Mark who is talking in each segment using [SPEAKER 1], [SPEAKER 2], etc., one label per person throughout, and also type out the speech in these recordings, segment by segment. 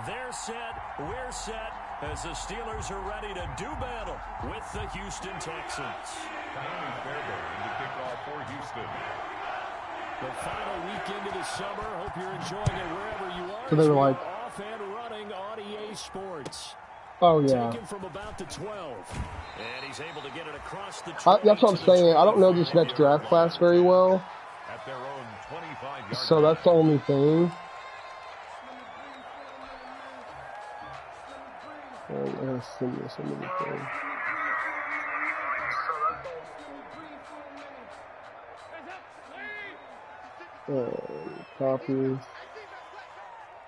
[SPEAKER 1] They're set, we're set, as the Steelers are ready to do battle with the Houston Texans.
[SPEAKER 2] The kickoff for Houston.
[SPEAKER 1] The final weekend of the summer. Hope you're enjoying it wherever you are.
[SPEAKER 3] So they were like,
[SPEAKER 1] off and running on EA Sports.
[SPEAKER 3] Oh yeah.
[SPEAKER 1] Taken from about the 12. And he's able to get it across the
[SPEAKER 3] that's what I'm saying. I don't know this next draft class very well.
[SPEAKER 2] At their own 25-yard
[SPEAKER 3] so that's the only thing. I gotta send this into the thing. Copy.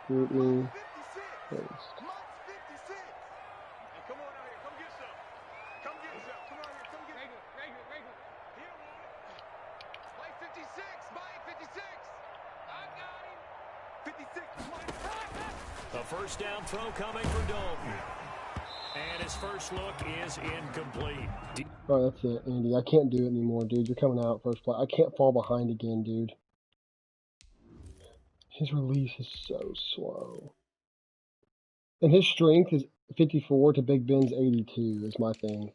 [SPEAKER 3] Group me. Paste.
[SPEAKER 1] A first down throw coming for Dalton. And his first look is incomplete.
[SPEAKER 3] Oh, that's it, Andy. I can't do it anymore, dude. You're coming out first play. I can't fall behind again, dude. His release is so slow. And his strength is 54 to Big Ben's 82 is my thing.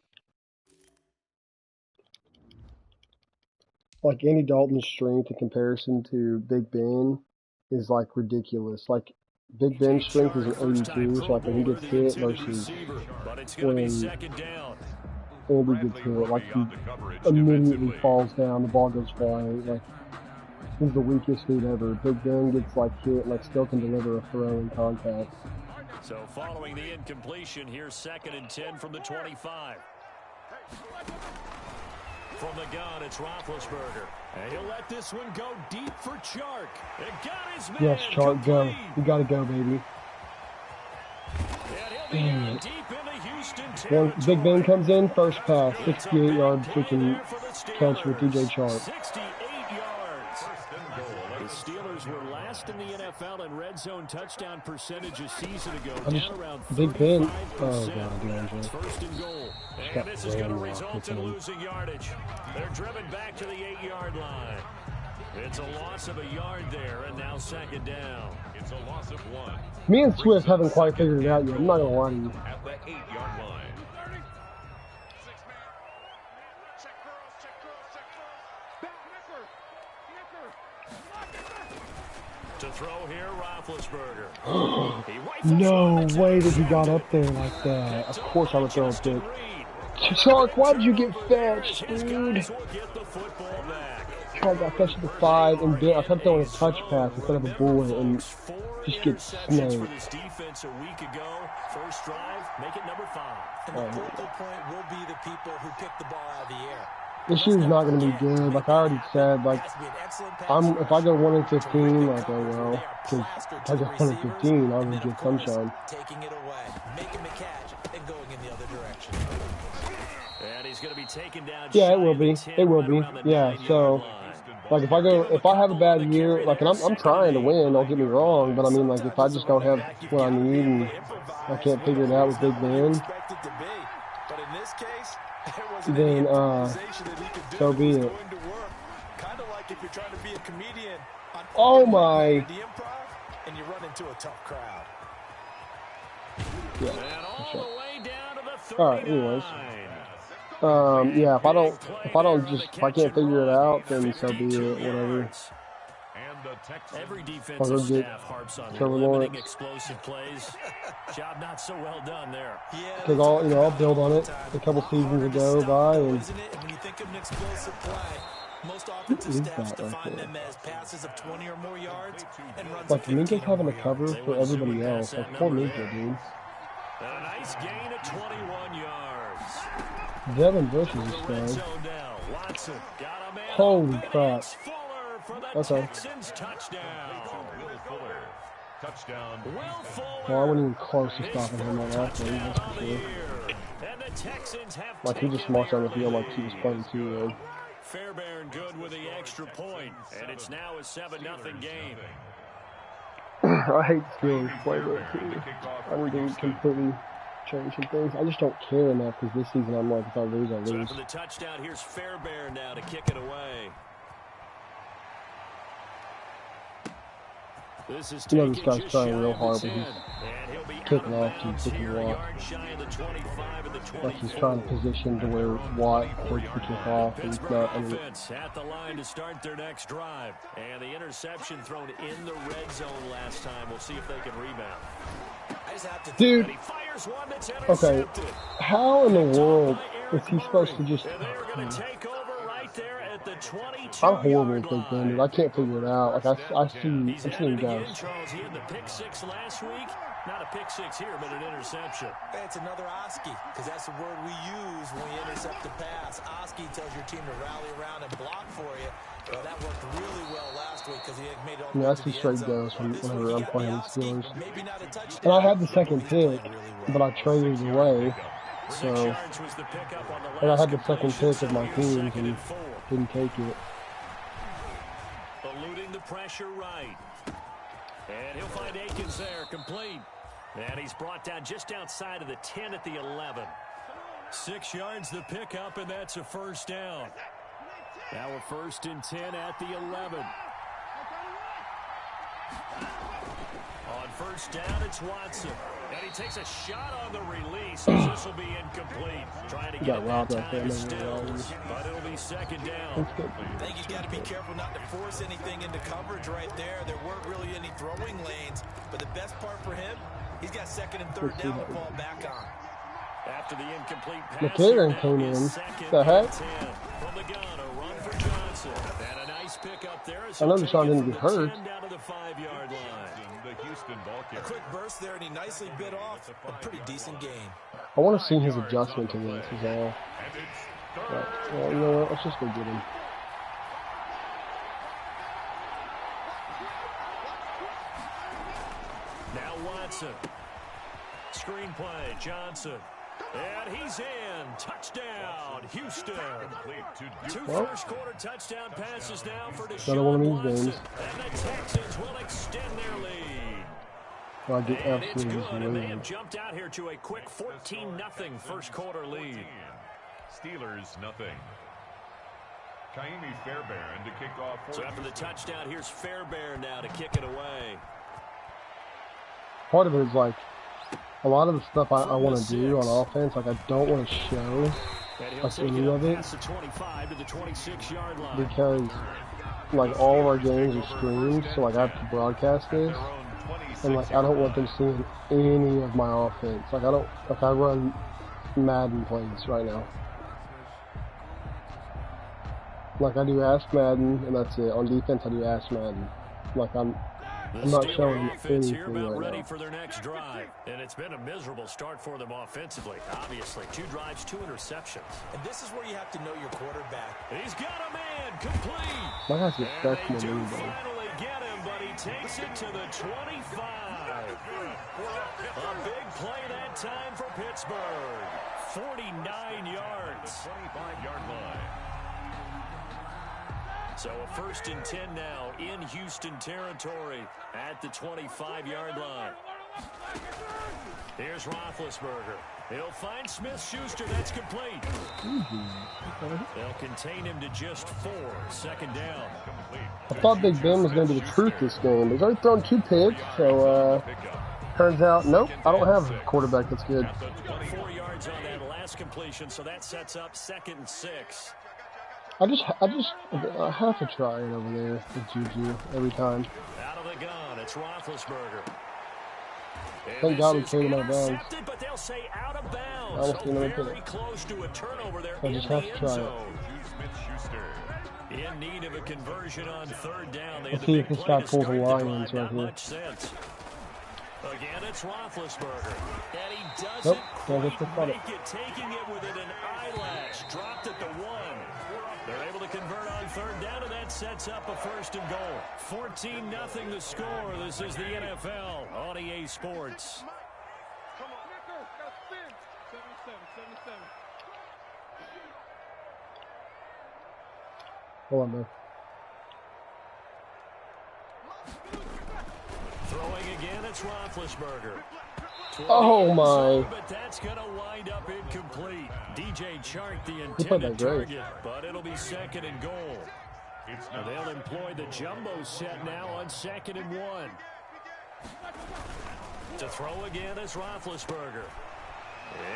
[SPEAKER 3] Like, Andy Dalton's strength in comparison to Big Ben is, like, ridiculous. Like, Big Ben's strength is an 82, so like when he gets hit versus when Andy gets hit, like he immediately falls down, the ball goes flying. Like, he's the weakest dude ever. Big Ben gets like hit and like still can deliver a throw in contact.
[SPEAKER 1] So following the incompletion, here's 2nd and 10 from the 25. From the gun, it's Roethlisberger. And he'll let this one go deep for Chark. It got his man.
[SPEAKER 3] Yes, Chark, go. You gotta go, baby.
[SPEAKER 1] Dang it. Deep into Houston
[SPEAKER 3] When Big Ben comes in, first pass, 68-yard freaking catch with DJ Chark.
[SPEAKER 1] 68 yards. The Steelers were last in the NFL in red zone touchdown percentage a season ago.
[SPEAKER 3] Big Ben. Oh, God, DeAndre.
[SPEAKER 1] First and goal. And this is going to result in losing yardage. They're driven back to the 8-yard line. It's a loss of a yard there, and now 2nd down.
[SPEAKER 2] It's a loss of 1.
[SPEAKER 3] Me and Swift haven't quite figured it out yet. I'm not going to lie to you.
[SPEAKER 2] At the 8-yard line.
[SPEAKER 1] To throw here, Roethlisberger.
[SPEAKER 3] No way that he got up there like that. Of course I would throw a pick. Chark, why did you get fetched, dude? Chark got fetched at the 5, and Ben, I kept throwing a touch pass instead of a bullet, and just get snaked.
[SPEAKER 1] First drive, make it number 5.
[SPEAKER 4] And the focal point will be the people who pick the ball out of the air.
[SPEAKER 3] This year's not going to be good. Like I already said, like if I go 1-15, like oh well, because if I go 1-15, I'm going to get sunshine.
[SPEAKER 4] Taking it away, making the catch, and going in the other direction.
[SPEAKER 1] And he's going to be taken down.
[SPEAKER 3] Yeah, it will be. It will be. Yeah. So, like if I have a bad year, like and I'm trying to win. Don't get me wrong, but I mean like if I just don't have what I need and I can't figure it out with Big Ben, then so be it. Oh my!
[SPEAKER 4] And you run into a tough crowd.
[SPEAKER 3] Yeah. All right. Anyways, yeah. If I can't figure it out, then so be it. Whatever.
[SPEAKER 1] Every defensive staff harps on limiting explosive plays. Job not so well done there.
[SPEAKER 3] Because I'll build on it. A couple seasons ago by and.
[SPEAKER 4] When you think of an explosive play, most offensive staffs define them as passes of 20 or more yards and runs
[SPEAKER 3] like Minka's having a cover for everybody else. Like poor Minka, dude.
[SPEAKER 1] A nice gain of 21 yards.
[SPEAKER 3] Devin Bush is this guy. Holy crap. Okay. Well, I wasn't even close to stopping him on that one, that's for sure. Like, he just marched on the field like he was playing 2-0.
[SPEAKER 1] Fairbairn good with the extra point, and it's now a 7-0 game.
[SPEAKER 3] I hate the Steelers play that too. I need to completely change some things. I just don't care enough because this season I'm like, if I lose, I lose.
[SPEAKER 1] So after the touchdown, here's Fairbairn now to kick it away. This is
[SPEAKER 3] You know this guy's trying real hard, but he's kicking off to kicking Watt. Like he's trying to position to where Watt hoists the kick off, and he's not. I mean,
[SPEAKER 1] at the line to start their next drive. And the interception thrown in the red zone last time. We'll see if they can rebound.
[SPEAKER 3] dude, okay, how in the world is he supposed to just... I'm horrible with Big Ben, dude. I can't figure it out. Like, I've seen guys.
[SPEAKER 1] He had the pick six last week. Not a pick six here, but an interception.
[SPEAKER 4] It's another Oski, because that's the word we use when we intercept the pass. Oski tells your team to rally around and block for you. Well, that worked really well last week because he had made it all the way to the end zone.
[SPEAKER 3] Goes from whenever I'm playing the Steelers. And I had the second pick, but I traded away. So, and I had the second pick of my teams and didn't take it.
[SPEAKER 1] Eluding the pressure right. And he'll find Akins there, complete. And he's brought down just outside of the 10 at the 11. 6 yards the pickup, and that's a first down. Now a 1st and 10 at the 11. On first down, it's Watson. And he takes a shot on the release. This will be incomplete. Trying to get that time stills, but it'll be second down.
[SPEAKER 4] I think he's got to be careful not to force anything into coverage right there. There weren't really any throwing lanes, but the best part for him, he's got 2nd and 3rd down to fall back on.
[SPEAKER 1] After the incomplete pass,
[SPEAKER 3] McCarron came in. The heck?
[SPEAKER 1] From the gun, a run for Johnson. And a nice pick up there.
[SPEAKER 3] I know Deshaun didn't get hurt.
[SPEAKER 1] Down to the 5-yard line.
[SPEAKER 2] The Houston ball
[SPEAKER 4] A quick burst there, and he nicely bit off a pretty decent gain.
[SPEAKER 3] I want to see his adjustment to this is all. But, well, you know what? Let's just go get him.
[SPEAKER 1] Now Watson. Screenplay, Johnson. And he's in. Touchdown, Houston. Two first-quarter touchdown passes now for Deshaun Watson. And the Texans will extend their lead.
[SPEAKER 3] Well, I get
[SPEAKER 1] and it's good, and they have jumped out here to a quick 14-0 first-quarter lead.
[SPEAKER 2] Steelers, nothing. Kaimi Fairbairn to kick off.
[SPEAKER 1] So after the touchdown, here's Fairbairn now to kick it away.
[SPEAKER 3] Part of it is like, a lot of the stuff I want to do on offense, like I don't want to show like any of it because like all of our games are streamed, so like I have to broadcast this, and like I don't want them seeing any of my offense. Like I don't, like I run Madden plays right now. Like I do Ask Madden, and that's it. On defense, I do Ask Madden. Like I'm not showing anything right
[SPEAKER 1] ready
[SPEAKER 3] now.
[SPEAKER 1] For their next drive, and it's been a miserable start for them offensively. Obviously, 2 drives, 2 interceptions.
[SPEAKER 4] And this is where you have to know your quarterback.
[SPEAKER 1] He's got a man complete.
[SPEAKER 3] My guy's a freshman
[SPEAKER 1] They do
[SPEAKER 3] anyway.
[SPEAKER 1] finally get him, but he takes it to the 25. A big play that time for Pittsburgh. 49 yards.
[SPEAKER 2] 25-yard line.
[SPEAKER 1] So a 1st and 10 now in Houston territory at the 25-yard line. Here's Roethlisberger. He'll find Smith-Schuster. That's complete. They'll contain him to just 4. 2nd down.
[SPEAKER 3] I thought Big Ben was going to be the truth this game. He's already thrown 2 picks, so turns out, nope, I don't have a quarterback that's good.
[SPEAKER 1] 4 yards on that last completion, so that sets up 2nd and 6.
[SPEAKER 3] I have to try it over there with Juju every time.
[SPEAKER 1] Out of the gun, it's Roethlisberger.
[SPEAKER 3] Thank God we carried him out of bounds.
[SPEAKER 1] But they'll say out of bounds.
[SPEAKER 3] Almost
[SPEAKER 1] So very close to a turnover there
[SPEAKER 3] I
[SPEAKER 1] in
[SPEAKER 3] just
[SPEAKER 1] the
[SPEAKER 3] have to
[SPEAKER 1] end
[SPEAKER 3] try
[SPEAKER 1] zone. In need of a conversion on 3rd down. They had
[SPEAKER 3] Let's
[SPEAKER 1] the
[SPEAKER 3] see
[SPEAKER 1] big
[SPEAKER 3] if this
[SPEAKER 1] play
[SPEAKER 3] guy
[SPEAKER 1] to
[SPEAKER 3] pulls
[SPEAKER 1] start
[SPEAKER 3] a
[SPEAKER 1] the
[SPEAKER 3] Lions
[SPEAKER 1] drive.
[SPEAKER 3] right
[SPEAKER 1] Not
[SPEAKER 3] here.
[SPEAKER 1] much sense. Again, it's Roethlisberger. And he doesn't
[SPEAKER 3] Nope,
[SPEAKER 1] quite make it, taking it within an eyelash. Dropped at the 1. They're able to convert on 3rd down, and that sets up a 1st and goal. 14-0 the score. This is the NFL on EA Sports.
[SPEAKER 3] Hold on, man.
[SPEAKER 1] Throwing again, it's Roethlisberger.
[SPEAKER 3] Oh my!
[SPEAKER 1] But that's going to wind up incomplete. DJ Chark, the
[SPEAKER 3] He played that
[SPEAKER 1] intended
[SPEAKER 3] great.
[SPEAKER 1] target, but it'll be 2nd and goal. They'll employ the jumbo set now on 2nd and 1. To throw again is Roethlisberger.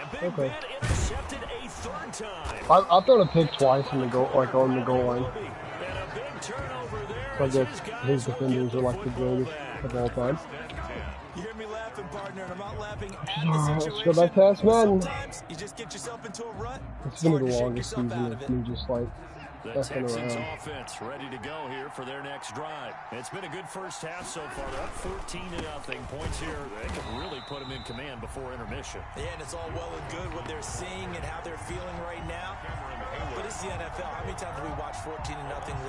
[SPEAKER 1] And Big Ben intercepted a third time.
[SPEAKER 3] I've thrown a pick twice in the goal, like on the goal line.
[SPEAKER 1] And a big turnover there.
[SPEAKER 3] So I guess his defenders are like the greatest of all time.
[SPEAKER 4] You hear me laughing, partner, and I'm not laughing at the
[SPEAKER 3] Let's
[SPEAKER 4] situation.
[SPEAKER 3] go back to us, man.
[SPEAKER 4] Sometimes you just get yourself into a rut.
[SPEAKER 3] It's gonna be the longest season of me just like
[SPEAKER 1] The
[SPEAKER 3] messing
[SPEAKER 1] Texans
[SPEAKER 3] around.
[SPEAKER 1] offense ready to go here for their next drive. It's been a good first half so far. They're up 14-0. Points here, they can really put them in command before intermission.
[SPEAKER 4] Yeah, and it's all well and good what they're seeing and how they're feeling right now. But it's the NFL. How many times have we watched 14-0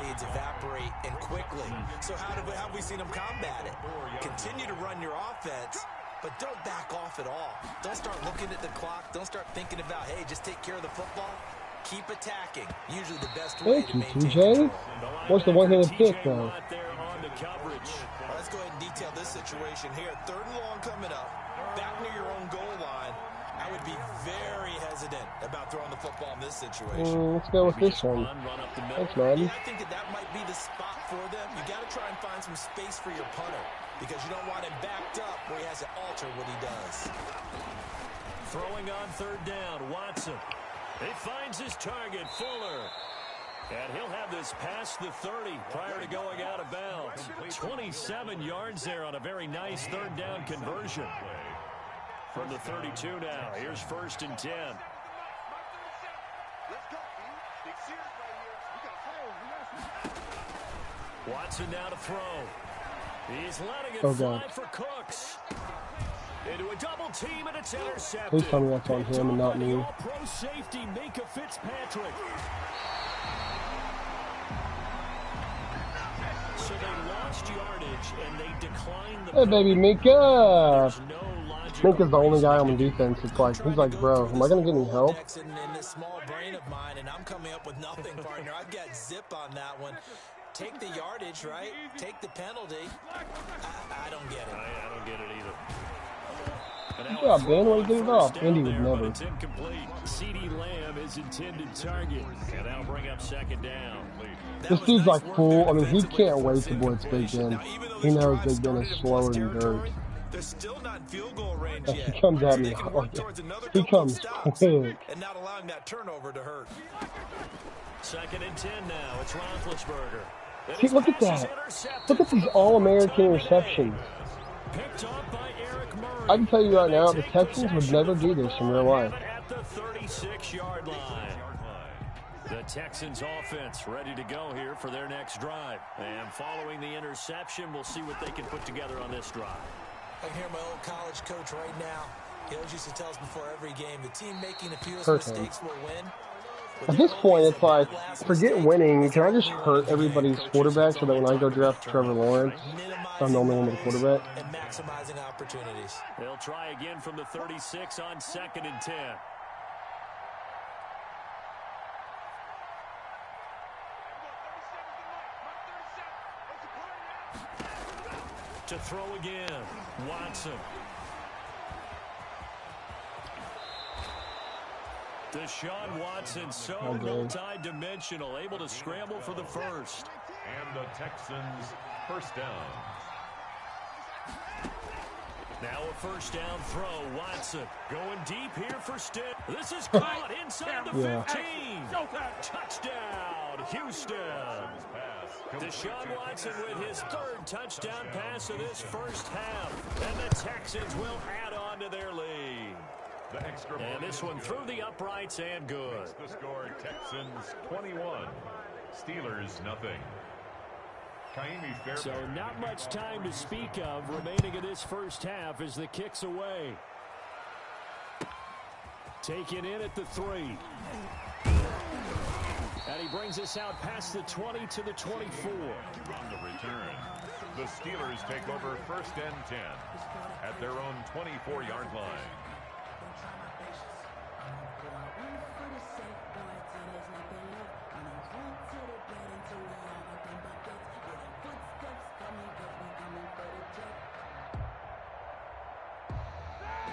[SPEAKER 4] leads evaporate and quickly? So how have we seen them combat it? Continue to run your offense, but don't back off at all. Don't start looking at the clock. Don't start thinking about, hey, just take care of the football. Keep attacking. Usually the best way
[SPEAKER 3] Thank
[SPEAKER 4] to
[SPEAKER 3] you,
[SPEAKER 4] maintain
[SPEAKER 3] TJ.
[SPEAKER 4] control.
[SPEAKER 3] What's the one-handed pick, though?
[SPEAKER 4] Well, let's go ahead and detail this situation here. 3rd and long coming up. Back near your own goal line. I would be very hesitant about throwing the football in this situation.
[SPEAKER 3] Let's go with this one. Thanks, man.
[SPEAKER 4] Yeah, I think that might be the spot for them. You got to try and find some space for your punter because you don't want him backed up where he has to alter what he does.
[SPEAKER 1] Throwing on 3rd down, Watson. He finds his target, Fuller. And he'll have this past the 30 prior to going out of bounds. 27 yards there on a very nice 3rd down conversion. From the 32 now, here's 1st and 10. Watson now to throw. He's letting it fly for Cooks. Into a double team, and it's intercepted.
[SPEAKER 3] Please tell me that's on him and not me.
[SPEAKER 1] Pro safety Minka Fitzpatrick. So they lost yardage and they declined the.
[SPEAKER 3] Hey, baby, Minka. Minka's the only guy on the defense. It's like he's like, bro, am I gonna get any help?
[SPEAKER 4] In this small brain of mine, and I'm coming up with nothing, partner. I've got zip on that one. Take the yardage, right? Take the penalty. I don't get it.
[SPEAKER 1] I don't get it either.
[SPEAKER 3] Good job, Ben. Way to get it off. Andy would never.
[SPEAKER 1] It's incomplete. CD Lamb is intended target. And that'll bring up 2nd down.
[SPEAKER 3] This dude's like full. I mean, he can't wait to blitz Big Ben. He knows Big Ben is slower than dirt.
[SPEAKER 4] They're still not in field goal range yet.
[SPEAKER 3] He comes at me. He comes quick.
[SPEAKER 4] And not allowing that turnover to hurt.
[SPEAKER 1] 2nd and 10 now. It's Roethlisberger.
[SPEAKER 3] See, look at that. Look at these all-American receptions.
[SPEAKER 1] Picked off by Eric Murray.
[SPEAKER 3] I can tell you right now, the Texans would never do this in real life.
[SPEAKER 1] At the 36-yard line. The Texans offense ready to go here for their next drive. And following the interception, we'll see what they can put together on this drive.
[SPEAKER 4] I can hear my old college coach right now. He always used to tell us before every game, the team making the fewest mistakes will win.
[SPEAKER 3] At this point, it's like, forget winning. Can I just hurt everybody's quarterback so that when I go draft Trevor Lawrence, I'm the only one with a quarterback?
[SPEAKER 4] And maximizing opportunities.
[SPEAKER 1] They'll try again from the 36 on 2nd and 10. To throw again, Watson. Deshaun Watson, so multi-dimensional, able to scramble for the first.
[SPEAKER 2] And the Texans, 1st down.
[SPEAKER 1] Now a 1st down throw, Watson going deep here for Stitt. This is caught inside the 15. Touchdown, Houston. Deshaun Watson with his 3rd touchdown pass of this first half. And the Texans will add on to their lead. And this one through the uprights and good.
[SPEAKER 2] The score, Texans 21, Steelers nothing.
[SPEAKER 1] So not much time to speak of remaining in this first half as the kick's away. Taken in at the 3. And he brings us out past the 20 to the 24.
[SPEAKER 2] On the return, the Steelers take over 1st and 10 at their own 24-yard line.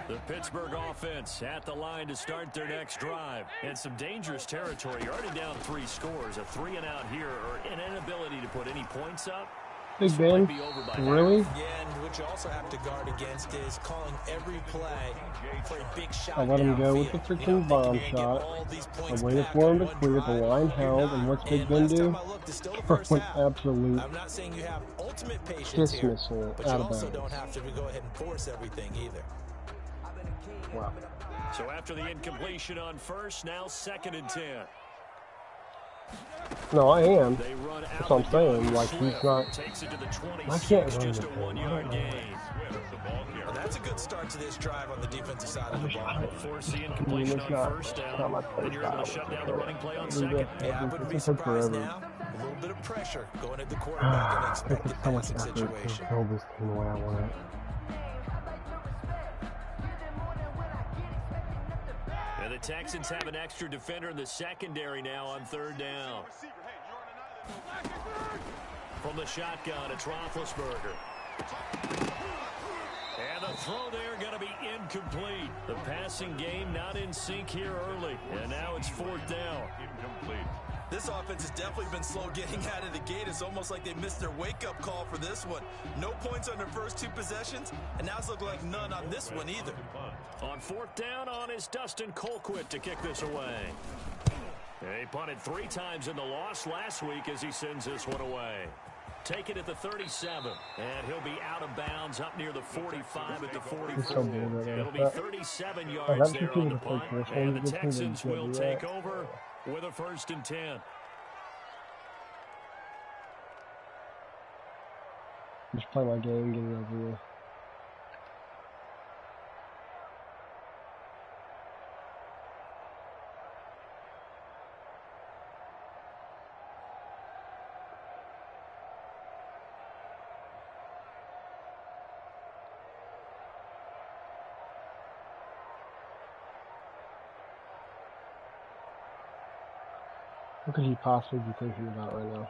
[SPEAKER 1] The Pittsburgh offense at the line to start their next drive. And some dangerous territory. You're already down 3 scores. A 3-and-out here or an inability to put any points up
[SPEAKER 3] Big Ben? Really?
[SPEAKER 4] Yeah, and what you also have to guard against is calling every play for a big shot.
[SPEAKER 3] I let him go with the freaking bomb shot. I waited for him to clear, the line held, and what's Big Ben do? Throw an absolute kiss missile out of bounds.
[SPEAKER 4] Don't have to go ahead and force everything either.
[SPEAKER 3] Wow.
[SPEAKER 1] So after the incompletion on first, now 2nd and 10.
[SPEAKER 3] No, I am. That's what I'm saying. Like, he's not. I can't run
[SPEAKER 1] just
[SPEAKER 3] the
[SPEAKER 1] a 1-yard gain.
[SPEAKER 4] Well, that's a good start to this drive on the defensive side of the ball.
[SPEAKER 1] Force the incompletion on first down, then you're able to shut down the running play on second.
[SPEAKER 4] Yeah, I wouldn't be surprised now. A little bit of pressure going at the quarterback in an expected passing situation.
[SPEAKER 3] Hold this team the way I want it.
[SPEAKER 1] And the Texans have an extra defender in the secondary now on 3rd down. From the shotgun, it's Roethlisberger. And the throw there going to be incomplete. The passing game not in sync here early. And now it's 4th down.
[SPEAKER 2] Incomplete.
[SPEAKER 4] This offense has definitely been slow getting out of the gate. It's almost like they missed their wake-up call for this one. No points on their first 2 possessions, and now it's looking like none on this one either.
[SPEAKER 1] On 4th down on is Dustin Colquitt to kick this away. He punted 3 times in the loss last week as he sends this one away. Take it at the 37, and he'll be out of bounds up near the 45 at the 44. It'll be 37 yards there on the punt, and the Texans will take over with a 1st and 10.
[SPEAKER 3] Just play my game, get it over with. What could you possibly be thinking about right now?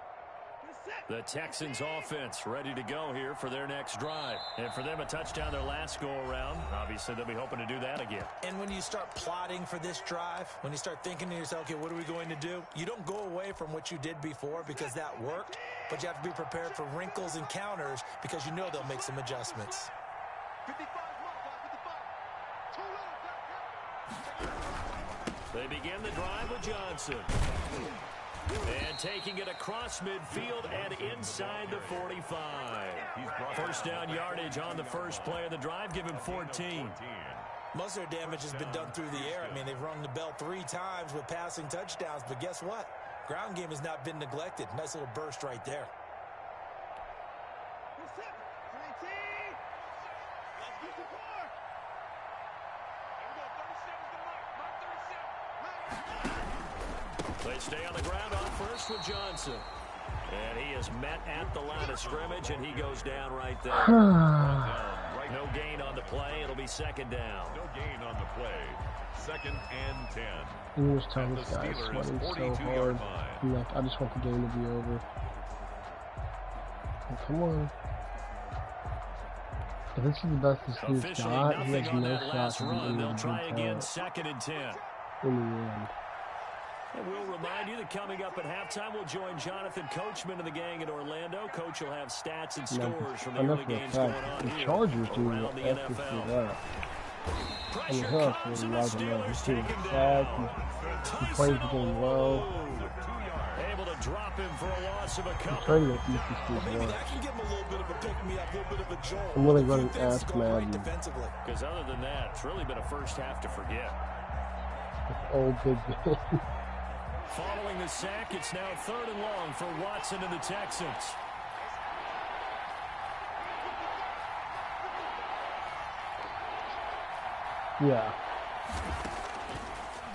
[SPEAKER 1] The Texans offense ready to go here for their next drive. And for them, a touchdown their last go-around. Obviously, they'll be hoping to do that again.
[SPEAKER 4] And when you start plotting for this drive, when you start thinking to yourself, okay, what are we going to do? You don't go away from what you did before because that worked, but you have to be prepared for wrinkles and counters because you know they'll make some adjustments.
[SPEAKER 1] They begin the drive with Johnson. And taking it across midfield and inside the 45. 1st down yardage on the first play of the drive. Give him 14.
[SPEAKER 4] Most of their damage has been done through the air. I mean, they've rung the bell 3 times with passing touchdowns. But guess what? Ground game has not been neglected. Nice little burst right there.
[SPEAKER 1] They stay on the ground on first with Johnson. And he is met at the line of scrimmage, and he goes down right there. No gain on the play. It'll be 2nd down.
[SPEAKER 2] No gain on the play. 2nd and 10.
[SPEAKER 3] You just tell this guy is sweating so hard. I'm like, I just want the game to be over. Oh, come on. If this is the best this dude's got, he has no shot to be in the
[SPEAKER 1] They'll try again, 2nd and 10.
[SPEAKER 3] In the end.
[SPEAKER 1] And we'll remind you that coming up at halftime, we'll join Jonathan Coachman and the gang in Orlando. Coach will have stats and scores from the early games going on here
[SPEAKER 3] Chargers do
[SPEAKER 1] around the NFL.
[SPEAKER 3] I mean, who else would like to know? He's doing sad. He plays the game well.
[SPEAKER 1] Able to drop him for a loss of a couple.
[SPEAKER 3] I'm trying to get these dudes well.
[SPEAKER 4] That can give him a little bit of a pick-me-up, a little bit of a jolt.
[SPEAKER 3] I'm really running Ask Madden.
[SPEAKER 1] Because other than that, it's really been a first half to forget.
[SPEAKER 3] Old Big Ben.
[SPEAKER 1] Following the sack, it's now 3rd and long for Watson and the Texans.
[SPEAKER 3] Yeah.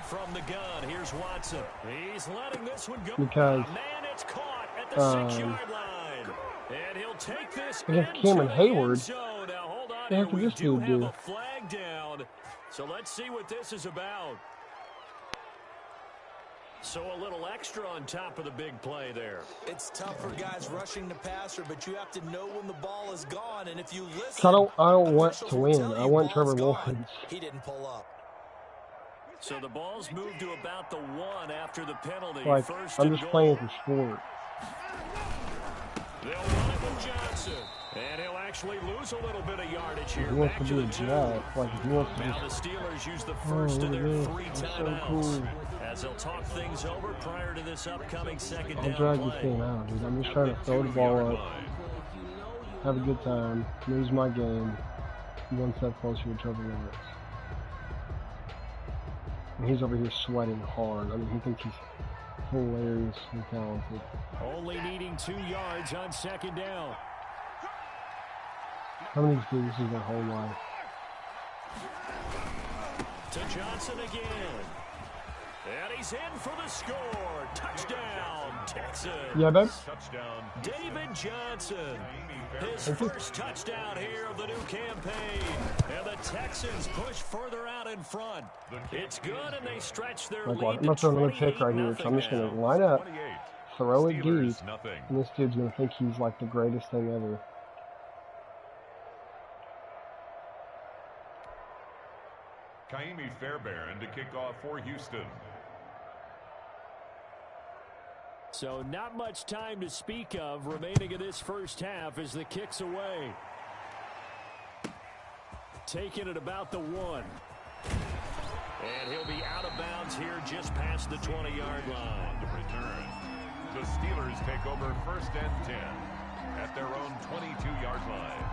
[SPEAKER 1] From the gun, here's Watson. He's letting this one go.
[SPEAKER 3] Because
[SPEAKER 1] man, it's caught at the 6-yard line. And he'll take this
[SPEAKER 3] against Cameron Hayward.
[SPEAKER 1] Now hold on.
[SPEAKER 3] What
[SPEAKER 1] We
[SPEAKER 3] this
[SPEAKER 1] do
[SPEAKER 3] dude
[SPEAKER 1] have
[SPEAKER 3] do?
[SPEAKER 1] a flag down. So let's see what this is about. So a little extra on top of the big play there.
[SPEAKER 4] It's tough for guys rushing the passer, but you have to know when the ball is gone. And if you listen,
[SPEAKER 3] I don't want to win. I want Trevor Lawrence.
[SPEAKER 4] He didn't pull up.
[SPEAKER 1] So the ball's moved to about the 1 after the penalty.
[SPEAKER 3] Like,
[SPEAKER 1] First
[SPEAKER 3] I'm
[SPEAKER 1] and
[SPEAKER 3] just
[SPEAKER 1] goal.
[SPEAKER 3] playing for sport.
[SPEAKER 1] They'll run it with Johnson. And he'll actually lose a little bit of yardage here.
[SPEAKER 3] He wants
[SPEAKER 1] Back
[SPEAKER 3] to
[SPEAKER 1] to
[SPEAKER 3] be
[SPEAKER 1] the
[SPEAKER 3] a
[SPEAKER 1] 2.
[SPEAKER 3] jack. Like, if he wants to
[SPEAKER 1] Now the
[SPEAKER 3] just...
[SPEAKER 1] Steelers use the first of their 3
[SPEAKER 3] That's
[SPEAKER 1] timeouts.
[SPEAKER 3] so cool.
[SPEAKER 1] As they'll talk things over prior to this upcoming second
[SPEAKER 3] I'll
[SPEAKER 1] down
[SPEAKER 3] drag
[SPEAKER 1] play.
[SPEAKER 3] this thing out, dude. I'm just trying to throw the ball up, have a good time, lose my game, one step closer to Trevor Lawrence. And he's over here sweating hard. I mean, he thinks he's hilariously talented.
[SPEAKER 1] Only needing 2 yards on second down.
[SPEAKER 3] How many do this is their whole life?
[SPEAKER 1] To Johnson again. And he's in for the score. Touchdown, Texans.
[SPEAKER 3] Yeah, babe.
[SPEAKER 2] Touchdown.
[SPEAKER 1] David Johnson. His first touchdown here of the new campaign. And the Texans push further out in front. It's good, and they stretch their lead.
[SPEAKER 3] I'm not throwing another pick right here, so I'm just going to line up, throw it deep, and this dude's going to think he's like the greatest thing ever.
[SPEAKER 2] Kaimi Fairbairn to kick off for Houston.
[SPEAKER 1] So not much time to speak of remaining in this first half as the kick's away. Taking it about the 1. And he'll be out of bounds here just past the 20-yard line.
[SPEAKER 2] To return. The Steelers take over first and 10 at their own 22-yard line.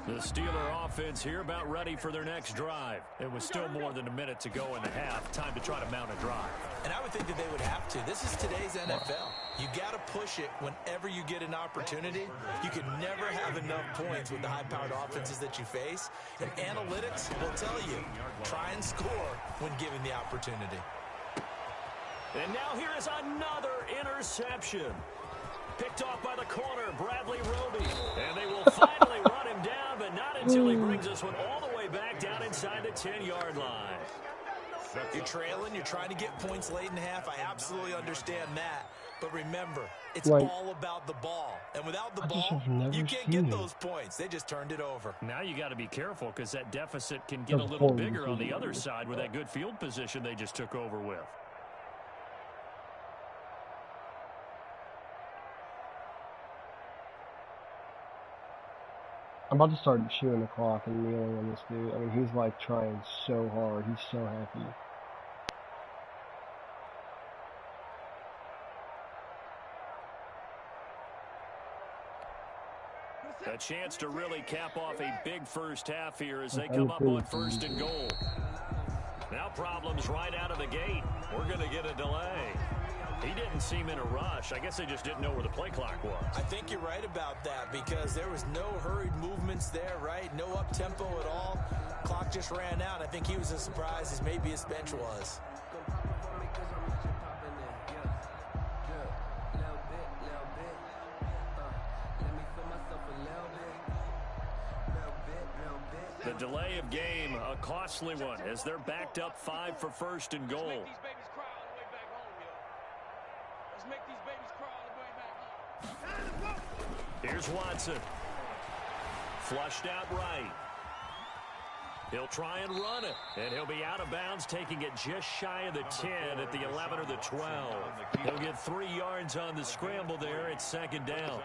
[SPEAKER 1] The Steeler offense here about ready for their next drive. It was still more than a minute to go in the half. Time to try to mount a drive.
[SPEAKER 4] And I would think that they would have to. This is today's NFL. You got to push it whenever you get an opportunity. You can never have enough points with the high-powered offenses that you face. And analytics will tell you, try and score when given the opportunity.
[SPEAKER 1] And now here is another interception. Picked off by the corner, Bradley Roby. And they will finally run him down, but not until he brings this one all the way back down inside the 10-yard line.
[SPEAKER 4] You're trailing, you're trying to get points late in half. I absolutely understand that. But remember, it's all about the ball. And without the ball, you can't get those points. They just turned it over.
[SPEAKER 1] Now you got to be careful because that deficit can get a little bigger on the other side with that good field position they just took over with.
[SPEAKER 3] I'm about to start chewing the clock and kneeling on this dude. I mean, he's like trying so hard. He's so happy.
[SPEAKER 1] A chance to really cap off a big first half here as they come up on first and goal. Now problems right out of the gate. We're going to get a delay. He didn't seem in a rush. I guess they just didn't know where the play clock was.
[SPEAKER 4] I think you're right about that because there was no hurried movements there, right? No up-tempo at all. Clock just ran out. I think he was as surprised as maybe his bench was.
[SPEAKER 1] The delay of game, a costly one, as they're backed up 5 for first and goal. Here's Watson. Flushed out right. He'll try and run it, and he'll be out of bounds, taking it just shy of the 10 at the 11 or the 12. He'll get 3 yards on the scramble there at second down.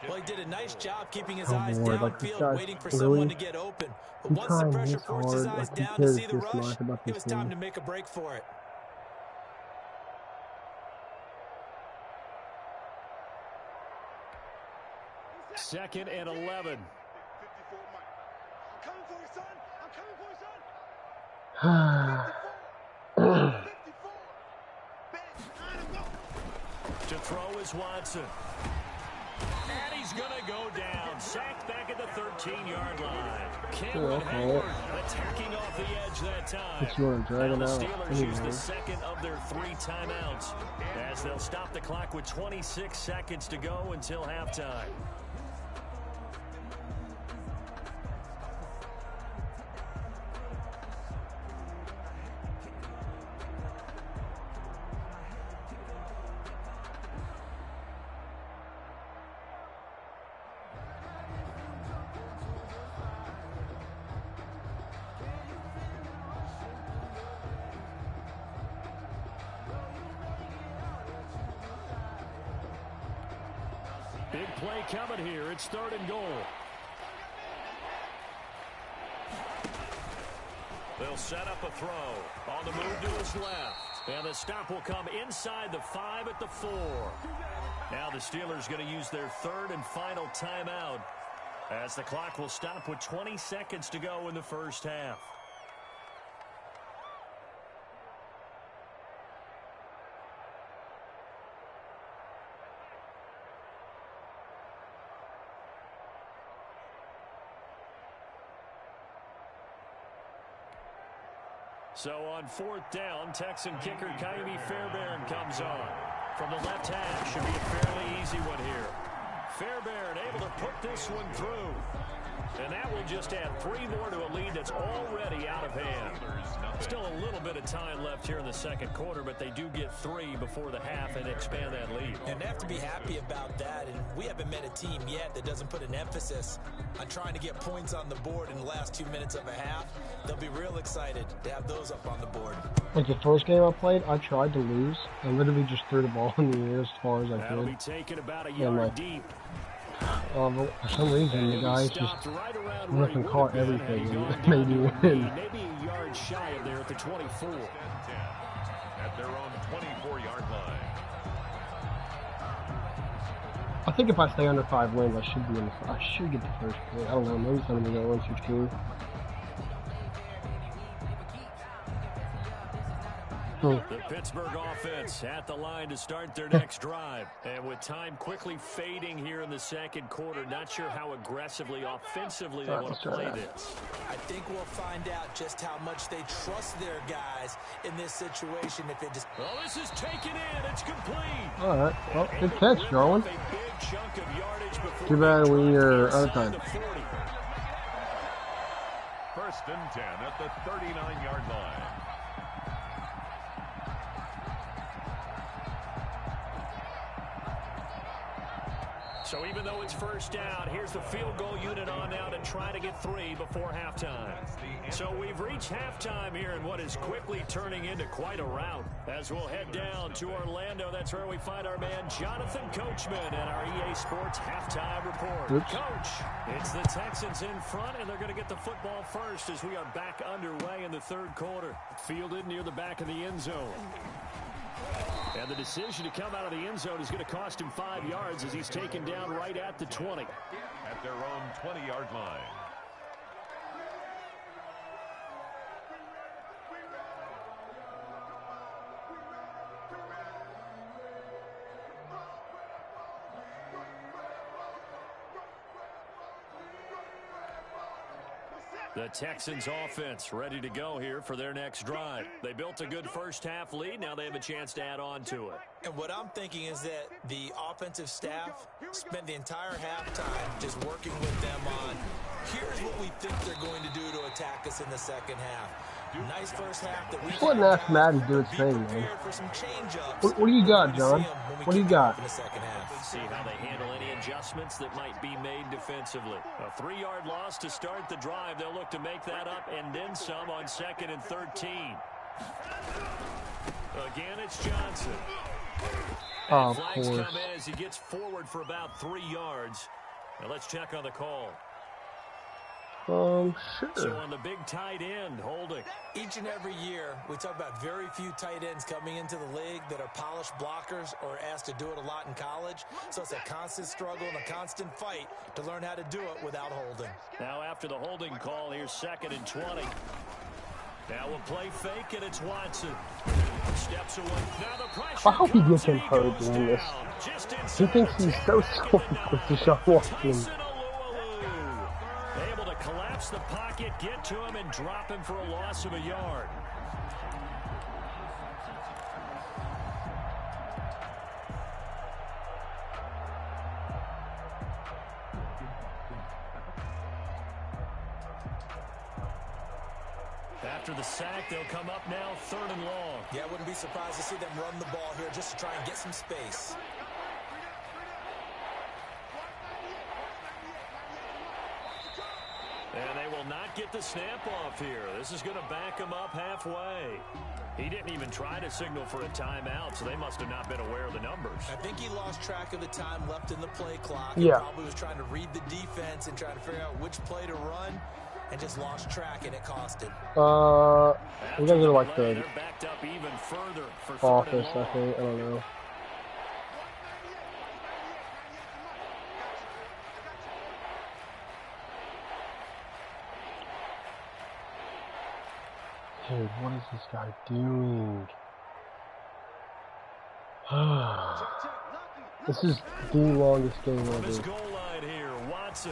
[SPEAKER 4] Well, he did a nice job keeping his eyes downfield, waiting for someone to get open. But once the pressure forced his eyes down to see the rush, it was time to make a break for it.
[SPEAKER 1] Second and 11. To throw is Watson. And he's going to go down. Sacked back at the 13-yard line. Cameron Hayward attacking off the edge that time. Now the Steelers use the second of their 3 timeouts as they'll stop the clock with 26 seconds to go until halftime. Big play coming here. It's 3rd and goal. They'll set up a throw. On the move to his left. And the stop will come inside the 5 at the 4. Now the Steelers going to use their 3rd and final timeout as the clock will stop with 20 seconds to go in the first half. So on 4th down, Texan kicker Kaimi Fairbairn comes on. From the left hash, should be a fairly easy one here. Fairbairn able to put this one through. And that will just add 3 more to a lead that's already out of hand. Still a little bit of time left here in the second quarter, but they do get 3 before the half and expand that lead.
[SPEAKER 4] And they have to be happy about that. And we haven't met a team yet that doesn't put an emphasis on trying to get points on the board in the last 2 minutes of a half. They'll be real excited to have those up on the board.
[SPEAKER 3] Like the first game I played, I tried to lose. I literally just threw the ball in the air as far as I could.
[SPEAKER 1] That'll be taken about a yard deep.
[SPEAKER 3] For some reason, the guys just went up and caught everything and made me win.
[SPEAKER 1] Maybe a yard shy of there at the 24.
[SPEAKER 2] At their own 24-yard line.
[SPEAKER 3] I think if I stay under 5 wins, I should be in the. I should get the first pick. I don't know. Maybe somebody's gonna win 16.
[SPEAKER 1] The Pittsburgh offense at the line to start their next drive. And with time quickly fading here in the second quarter, not sure how aggressively, offensively they want to play this.
[SPEAKER 4] I think we'll find out just how much they trust their guys in this situation. If it just...
[SPEAKER 1] Well, this is taken in. It's complete.
[SPEAKER 3] All right. Well, good catch, Jarwin. Too bad you're out of time.
[SPEAKER 2] 1st and 10 at the 39-yard line.
[SPEAKER 1] So even though it's 1st down, here's the field goal unit on now to try to get 3 before halftime. So we've reached halftime here in what is quickly turning into quite a rout. As we'll head down to Orlando, that's where we find our man Jonathan Coachman and our EA Sports halftime report.
[SPEAKER 3] Oops.
[SPEAKER 1] Coach, it's the Texans in front, and they're going to get the football first as we are back underway in the 3rd quarter. Fielded near the back of the end zone. And the decision to come out of the end zone is going to cost him 5 yards as he's taken down right at the 20.
[SPEAKER 2] At their own 20-yard line.
[SPEAKER 1] The Texans offense ready to go here for their next drive. They built a good first half lead. Now they have a chance to add on to it.
[SPEAKER 4] And what I'm thinking is that the offensive staff spent the entire halftime just working with them on, here's what we think they're going to do to attack us in the second half. Nice first half that we
[SPEAKER 3] Just letting ask Madden do its thing, man.
[SPEAKER 4] for some change-ups.
[SPEAKER 3] What do you got, John? What do you got?
[SPEAKER 4] In the second half.
[SPEAKER 1] See how they handle any adjustments that might be made defensively. A 3-yard loss to start the drive. They'll look to make that up and then some on 2nd and 13. Again, it's Johnson.
[SPEAKER 3] Of
[SPEAKER 1] Flags
[SPEAKER 3] course.
[SPEAKER 1] come in as he gets forward for about 3 yards. Now let's check on the call.
[SPEAKER 3] Sure.
[SPEAKER 1] So on the big tight end, holding.
[SPEAKER 4] Each and every year, we talk about very few tight ends coming into the league that are polished blockers or asked to do it a lot in college. So it's a constant struggle and a constant fight to learn how to do it without holding.
[SPEAKER 1] Now after the holding call, here's 2nd and 20. Now we'll play fake, and it's Watson. Steps away. Now the pressure
[SPEAKER 3] I hope he
[SPEAKER 1] comes,
[SPEAKER 3] gets
[SPEAKER 1] and
[SPEAKER 3] encouraged
[SPEAKER 1] goes
[SPEAKER 3] in this.
[SPEAKER 1] down. Just
[SPEAKER 3] He
[SPEAKER 1] inside
[SPEAKER 3] thinks
[SPEAKER 1] the
[SPEAKER 3] he's
[SPEAKER 1] 10.
[SPEAKER 3] so swift with Deshaun Watson.
[SPEAKER 1] Tyson Alualu. Able to collapse the pocket, get to him, and drop him for a loss of a yard. After the sack, they'll come up now 3rd and long.
[SPEAKER 4] Yeah, I wouldn't be surprised to see them run the ball here just to try and get some space.
[SPEAKER 1] And they will not get the snap off here. This is going to back him up halfway. He didn't even try to signal for a timeout, so they must have not been aware of the numbers.
[SPEAKER 4] I think he lost track of the time left in the play clock.
[SPEAKER 3] Yeah.
[SPEAKER 4] He probably was trying to read the defense and trying to figure out which play to run, and just lost track, and it cost him.
[SPEAKER 3] We gotta go to like the
[SPEAKER 1] They're backed up even further for
[SPEAKER 3] office, I think. I don't know. Dude, what is this guy doing? This is the longest game ever.
[SPEAKER 1] His goal line here, Watson.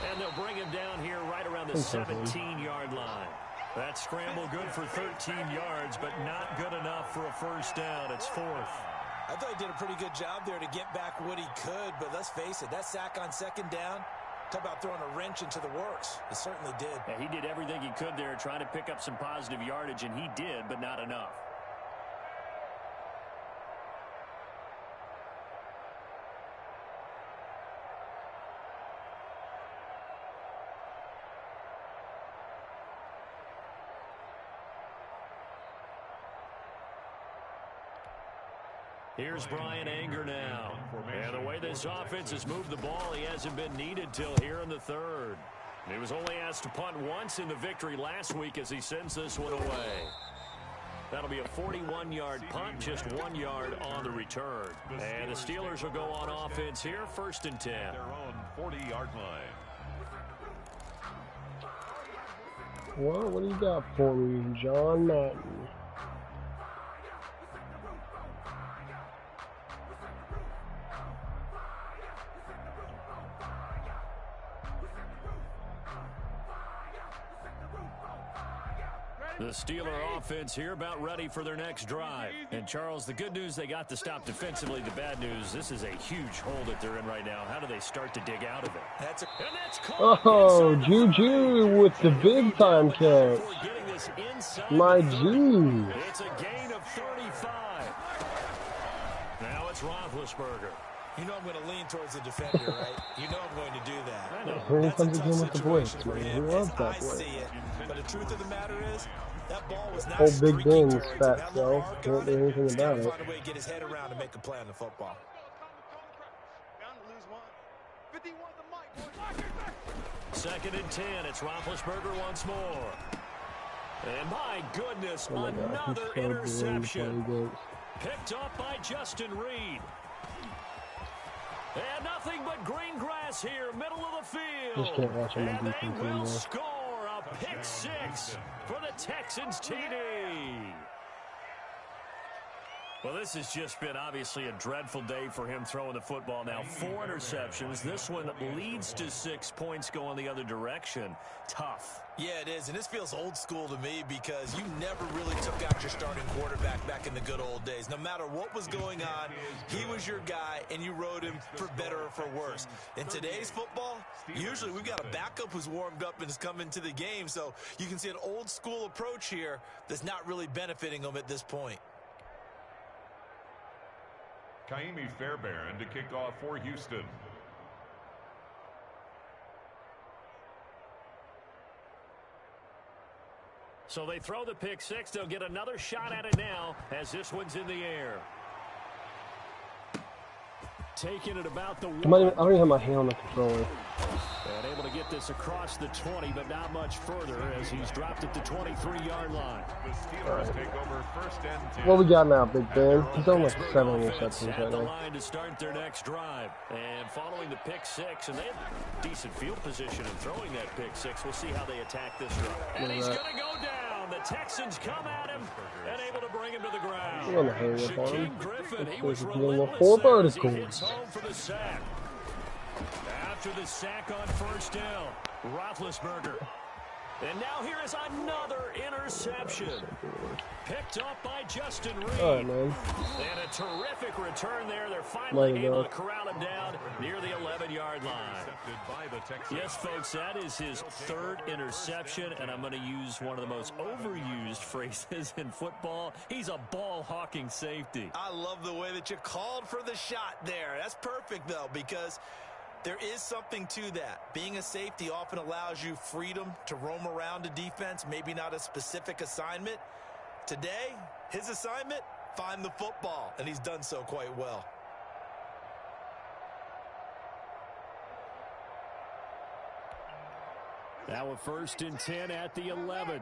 [SPEAKER 1] And they'll bring him down here right around the 17-yard line. That scramble good for 13 yards, but not good enough for a first down. It's fourth.
[SPEAKER 4] I thought he did a pretty good job there to get back what he could, but let's face it, that sack on second down, talk about throwing a wrench into the works. It certainly did.
[SPEAKER 1] Yeah, he did everything he could there trying to pick up some positive yardage, and he did, but not enough. Here's Brian Anger now. And the way this offense has moved the ball, he hasn't been needed till here in the third. He was only asked to punt once in the victory last week as he sends this one away. That'll be a 41-yard punt, just 1 yard on the return. And the Steelers will go on offense here, 1st and 10.
[SPEAKER 2] Their own 40-yard line.
[SPEAKER 3] Well, what do you got for me, John Madden?
[SPEAKER 1] The Steeler offense here about ready for their next drive. And, Charles, the good news, they got to stop defensively. The bad news, this is a huge hole that they're in right now. How do they start to dig out of it?
[SPEAKER 4] That's
[SPEAKER 3] oh, Juju with the big-time catch. My G.
[SPEAKER 1] It's a gain of 35. Now it's Roethlisberger.
[SPEAKER 4] You know I'm going to lean towards the defender, right? You know I'm going to do that.
[SPEAKER 1] I know.
[SPEAKER 3] Here
[SPEAKER 4] That's
[SPEAKER 3] comes
[SPEAKER 4] a
[SPEAKER 3] again
[SPEAKER 4] tough
[SPEAKER 3] with the blitz,
[SPEAKER 4] situation for
[SPEAKER 3] man.
[SPEAKER 4] him,
[SPEAKER 3] He loves
[SPEAKER 4] as
[SPEAKER 3] that
[SPEAKER 4] I
[SPEAKER 3] blitz.
[SPEAKER 4] see it. But the truth of the matter is, that ball was not
[SPEAKER 3] Old Big
[SPEAKER 4] streaking
[SPEAKER 3] Ben's
[SPEAKER 4] towards him.
[SPEAKER 3] fat
[SPEAKER 4] That
[SPEAKER 3] self
[SPEAKER 4] little arc
[SPEAKER 3] can't
[SPEAKER 4] on
[SPEAKER 3] do
[SPEAKER 4] it,
[SPEAKER 3] anything
[SPEAKER 4] he's got
[SPEAKER 3] about
[SPEAKER 4] to
[SPEAKER 3] it.
[SPEAKER 4] find a way to get his head around and make a play on the football.
[SPEAKER 1] Second and 10. It's Roethlisberger once more. And my goodness,
[SPEAKER 3] Oh my God,
[SPEAKER 1] another
[SPEAKER 3] he's so
[SPEAKER 1] interception.
[SPEAKER 3] good.
[SPEAKER 1] Picked up by Justin Reed. And nothing but green grass here, middle of the field.
[SPEAKER 3] Just can't watch him on
[SPEAKER 1] And they
[SPEAKER 3] defense
[SPEAKER 1] will
[SPEAKER 3] anymore.
[SPEAKER 1] score a pick six for the Texans TD. Well, this has just been obviously a dreadful day for him throwing the football. Now 4 interceptions. This one leads to 6 points going the other direction. Tough.
[SPEAKER 4] Yeah, it is, and this feels old school to me because you never really took out your starting quarterback back in the good old days. No matter what was going on, he was your guy, and you rode him for better or for worse. In today's football, usually we've got a backup who's warmed up and is coming to the game, so you can see an old school approach here that's not really benefiting them at this point.
[SPEAKER 2] Kaimi Fairbairn to kick off for Houston.
[SPEAKER 1] So they throw the pick six. They'll get another shot at it now as this one's in the air. Taking it about the 1.
[SPEAKER 3] I don't even have my hand on the controller.
[SPEAKER 1] And able to get this across the 20, but not much further as he's dropped it to 23-yard line.
[SPEAKER 2] The Steelers take over 1st and 10.
[SPEAKER 3] What we got now, Big Ben? He's on like 7 interceptions
[SPEAKER 1] At
[SPEAKER 3] right
[SPEAKER 1] the
[SPEAKER 3] now.
[SPEAKER 1] line to start their next drive. And following the pick six, and they have decent field position in throwing that pick six. We'll see how they attack this drive. And he's going to go down. The Texans come at him and able to bring him to the ground.
[SPEAKER 3] We're gonna hurry up on him.
[SPEAKER 1] Shaquem Griffin, he
[SPEAKER 3] Let's
[SPEAKER 1] was
[SPEAKER 3] see if we can get
[SPEAKER 1] relentless
[SPEAKER 3] 4
[SPEAKER 1] there as he
[SPEAKER 3] verticals.
[SPEAKER 1] hits home for the sack. After the sack on first down, Roethlisberger. And now here is another interception. Picked up by Justin Reed.
[SPEAKER 3] All right, man.
[SPEAKER 1] And a terrific return there. They're finally
[SPEAKER 3] Later,
[SPEAKER 1] able
[SPEAKER 3] dog.
[SPEAKER 1] to corral him down near the 11-yard line.
[SPEAKER 2] Intercepted by the Texans.
[SPEAKER 1] Yes, folks, that is his 3rd interception, and I'm going to use one of the most overused phrases in football. He's a ball-hawking safety.
[SPEAKER 4] I love the way that you called for the shot there. That's perfect, though, because There is something to that. Being a safety often allows you freedom to roam around a defense, maybe not a specific assignment. Today, his assignment, find the football, and he's done so quite well.
[SPEAKER 1] Now a 1st and 10 at the 11.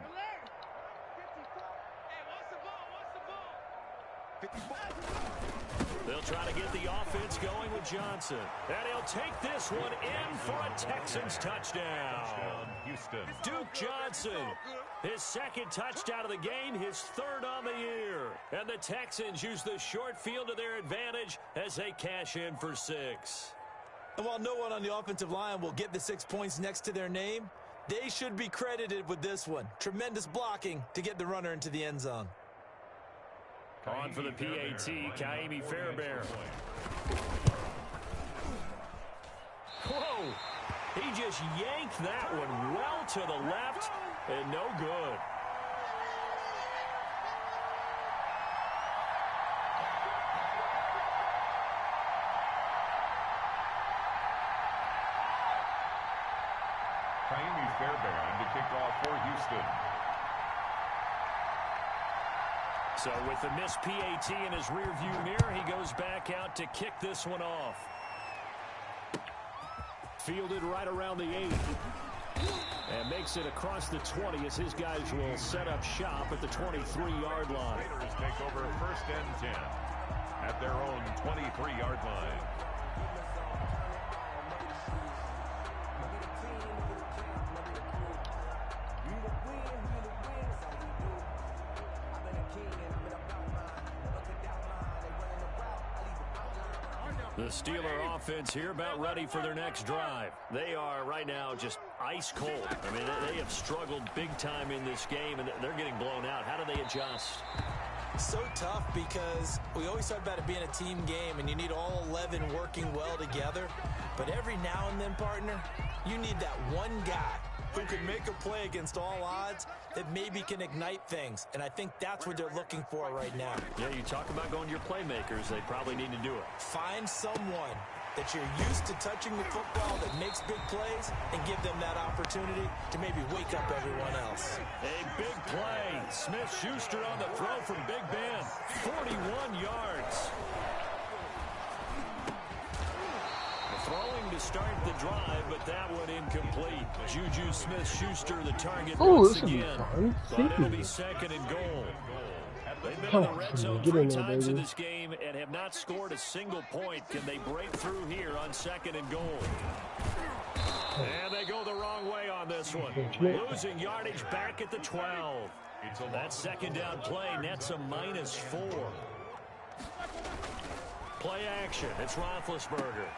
[SPEAKER 1] They'll try to get the offense going with Johnson. And he'll take this one in for a Texans touchdown.
[SPEAKER 2] Houston.
[SPEAKER 1] Duke Johnson, his 2nd touchdown of the game, his 3rd on the year. And the Texans use the short field to their advantage as they cash in for 6.
[SPEAKER 4] And while no one on the offensive line will get the 6 points next to their name, they should be credited with this one. Tremendous blocking to get the runner into the end zone.
[SPEAKER 1] On for the PAT, Kaimi Fairbairn. Whoa! He just yanked that one well to the left, and no good.
[SPEAKER 2] Kaimi Fairbairn to kick off for Houston.
[SPEAKER 1] So with the missed PAT in his rearview mirror, he goes back out to kick this one off. Fielded right around the 8. And makes it across the 20 as his guys will set up shop at the 23-yard line.
[SPEAKER 2] Raiders take over 1st and 10 at their own 23-yard line.
[SPEAKER 1] The Steeler offense here about ready for their next drive. They are right now just ice cold. I mean, they have struggled big time in this game, and they're getting blown out. How do they adjust?
[SPEAKER 4] So tough because we always talk about it being a team game, and you need all 11 working well together. But every now and then, partner, you need that one guy who can make a play against all odds that maybe can ignite things. And I think that's what they're looking for right now.
[SPEAKER 1] Yeah, you talk about going to your playmakers. They probably need to do it.
[SPEAKER 4] Find someone that you're used to touching the football that makes big plays and give them that opportunity to maybe wake up everyone else.
[SPEAKER 1] A big play. Smith-Schuster on the throw from Big Ben. 41 yards. Throwing to start the drive, but that one incomplete. Juju Smith-Schuster, the target once again. But it'll be 2nd and goal. They've been in the red zone 3 times in this game and have not scored a single point. Can they break through here on 2nd and goal? And they go the wrong way on this one. Losing yardage back at the 12. That 2nd down play nets a -4. Play action. It's Roethlisberger.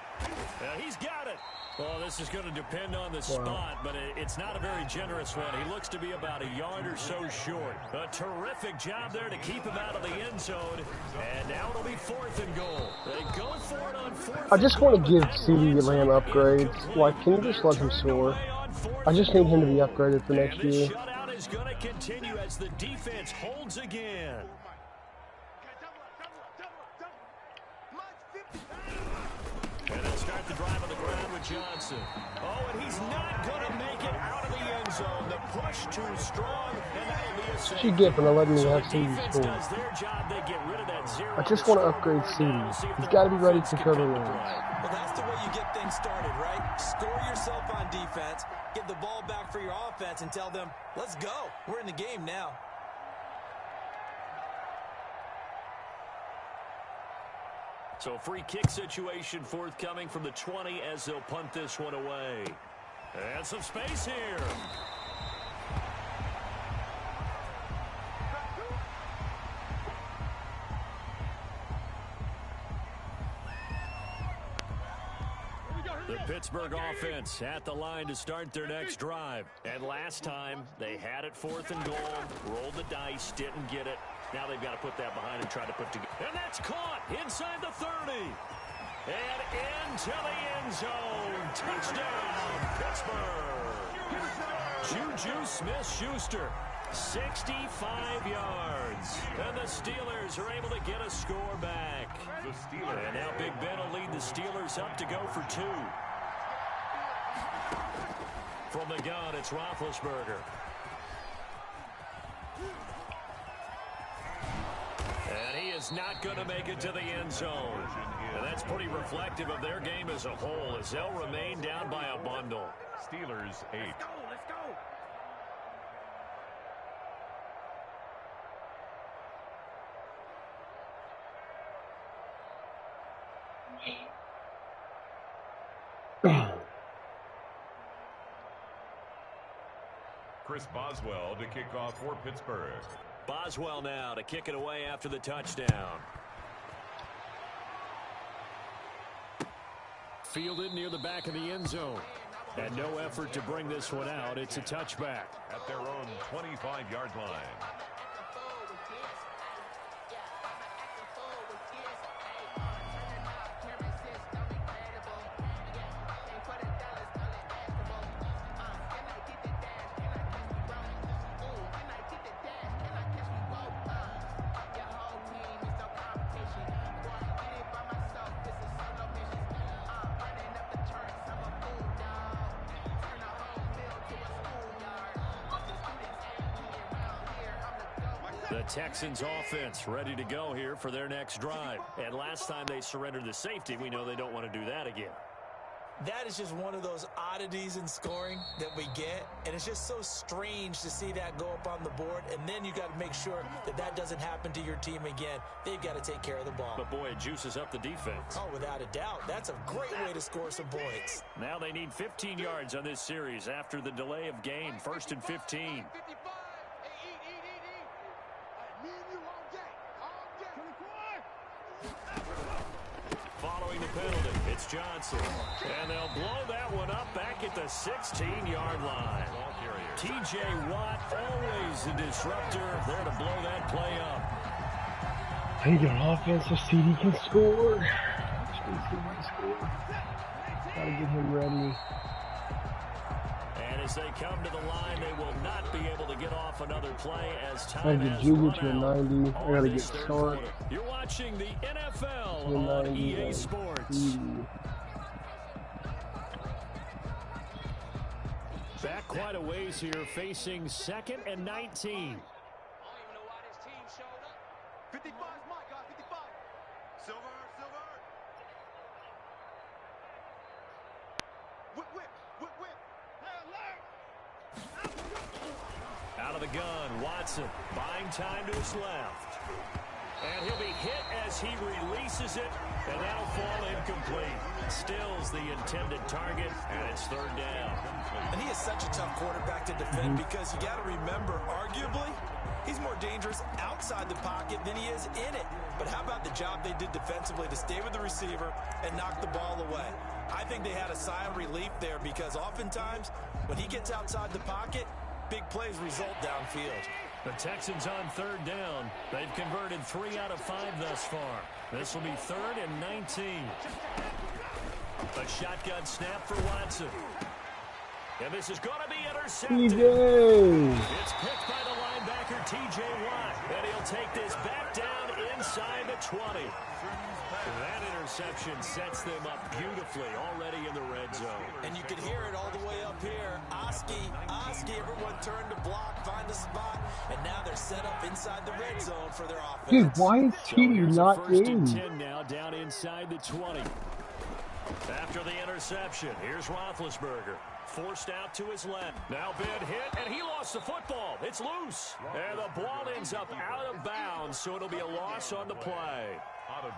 [SPEAKER 1] He's got it. Well, this is going to depend on the spot, but it's not a very generous one. He looks to be about a yard or so short. A terrific job there to keep him out of the end zone. And now it'll be 4th and goal. They go for it on 4th.
[SPEAKER 3] I just want to give CeeDee Lamb upgrades. Like, can you just let him soar? I just need him to be upgraded for next year.
[SPEAKER 1] The shutout is going to continue as the defense holds again. And they'll start the drive on the ground with Johnson. Oh, and he's not going to make it out of the end zone. The push too strong, and that'll be a safety.
[SPEAKER 3] What you get for not letting me have CeeDee score?
[SPEAKER 1] Does their job, they get rid of that 0.
[SPEAKER 3] I just want to upgrade CeeDee. He's got to be ready to cover runs.
[SPEAKER 4] Well, that's the way you get things started, right? Score yourself on defense, get the ball back for your offense, and tell them, let's go. We're in the game now.
[SPEAKER 1] So a free kick situation forthcoming from the 20 as they'll punt this one away. And some space here. The Pittsburgh offense at the line to start their next drive. And last time, they had it 4th and goal, rolled the dice, didn't get it. Now they've got to put that behind and try to put together. And that's caught inside the 30. And into the end zone. Touchdown, Pittsburgh. Juju Smith-Schuster, 65 yards. And the Steelers are able to get a score back. And now Big Ben will lead the Steelers up to go for 2. From the gun, it's Roethlisberger. And he is not going to make it to the end zone. And that's pretty reflective of their game as a whole, as they'll remain down by a bundle.
[SPEAKER 2] Steelers 8.
[SPEAKER 5] Let's go.
[SPEAKER 2] Chris Bazzell to kick off for Pittsburgh.
[SPEAKER 1] Boswell now to kick it away after the touchdown. Fielded near the back of the end zone. And no effort to bring this one out. It's a touchback.
[SPEAKER 2] At their own 25-yard line.
[SPEAKER 1] The Texans offense ready to go here for their next drive. And last time they surrendered the safety, we know they don't want to do that again.
[SPEAKER 4] That is just one of those oddities in scoring that we get, and it's just so strange to see that go up on the board, and then you got to make sure that that doesn't happen to your team again. They've got to take care of the ball.
[SPEAKER 1] But boy, it juices up the defense.
[SPEAKER 4] Oh, without a doubt. That's a great way to score some points.
[SPEAKER 1] Now they need 15 yards on this series after the delay of game. 1st and 15. Following the penalty, it's Johnson. And they'll blow that one up back at the 16-yard line. T.J. Watt, always a disruptor, there to blow that play up.
[SPEAKER 3] I need an offense so CD can score. Gotta get him ready.
[SPEAKER 1] And as they come to the line, they will not be able to get off another play as
[SPEAKER 3] I
[SPEAKER 1] time
[SPEAKER 3] get
[SPEAKER 1] has
[SPEAKER 3] Juju
[SPEAKER 1] run
[SPEAKER 3] to a
[SPEAKER 1] out
[SPEAKER 3] 90. I
[SPEAKER 1] on
[SPEAKER 3] gotta
[SPEAKER 1] this
[SPEAKER 3] get
[SPEAKER 1] third
[SPEAKER 3] Sark.
[SPEAKER 1] quarter. You're watching the NFL
[SPEAKER 3] To a
[SPEAKER 1] on
[SPEAKER 3] 90.
[SPEAKER 1] EA Sports. Back quite a ways here, facing 2nd and 19.
[SPEAKER 5] 55's Mike, guys, 55. Silver. Whip.
[SPEAKER 1] Out of the gun, Watson buying time to his left. And he'll be hit as he releases it, and that'll fall incomplete. Stills the intended target, and it's 3rd down.
[SPEAKER 4] And he is such a tough quarterback to defend because you got to remember, arguably, he's more dangerous outside the pocket than he is in it. But how about the job they did defensively to stay with the receiver and knock the ball away? I think they had a sigh of relief there because oftentimes when he gets outside the pocket, big plays result downfield.
[SPEAKER 1] The Texans on 3rd down. They've converted 3 out of 5 thus far. This will be 3rd and 19. A shotgun snap for Watson. And this is going to be intercepted. It's picked by the linebacker, T.J. Watt. And he'll take this back down inside the 20. That interception sets them up beautifully already in the red zone.
[SPEAKER 4] And you can hear it all the way up here. Oski, everyone turned to block, find a spot, and now they're set up inside the red zone for their offense.
[SPEAKER 3] Dude, why is TD not in?
[SPEAKER 1] 1st and 10 now, down inside the 20. After the interception, here's Roethlisberger. Forced out to his left. Now been hit, and he lost the football. It's loose. And the ball ends up out of bounds, so it'll be a loss on the play.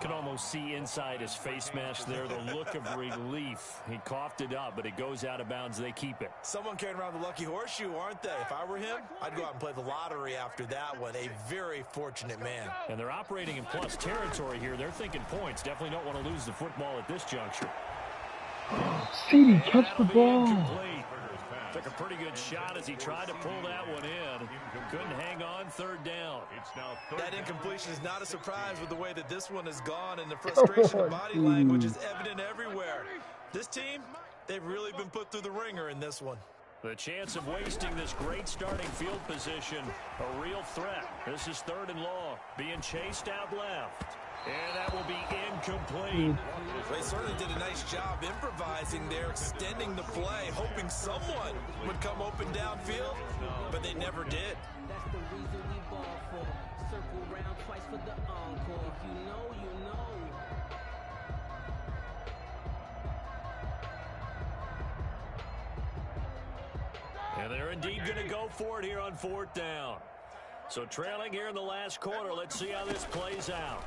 [SPEAKER 1] Can almost see inside his face mask there, the look of relief. He coughed it up, but it goes out of bounds. They keep it.
[SPEAKER 4] Someone carrying around the lucky horseshoe, aren't they? If I were him, I'd go out and play the lottery after that one. A very fortunate man.
[SPEAKER 1] And they're operating in plus territory here. They're thinking points. Definitely don't want to lose the football at this juncture.
[SPEAKER 3] CD, catch the ball.
[SPEAKER 1] Took a pretty good shot as he tried to pull that one in. Couldn't hang on. 3rd down.
[SPEAKER 4] That incompletion is not a surprise with the way that this one has gone, and the frustration of body language is evident everywhere. This team, they've really been put through the ringer in this one.
[SPEAKER 1] The chance of wasting this great starting field position, a real threat. This is 3rd and long, being chased out left. And that will be incomplete.
[SPEAKER 4] They certainly did a nice job improvising there, extending the play, hoping someone would come open downfield, but they never did.
[SPEAKER 6] That's the reason we ball for. Circle round twice for the encore. If you know, you know.
[SPEAKER 1] And they're indeed going to go for it here on 4th down. So trailing here in the last quarter, let's see how this plays out.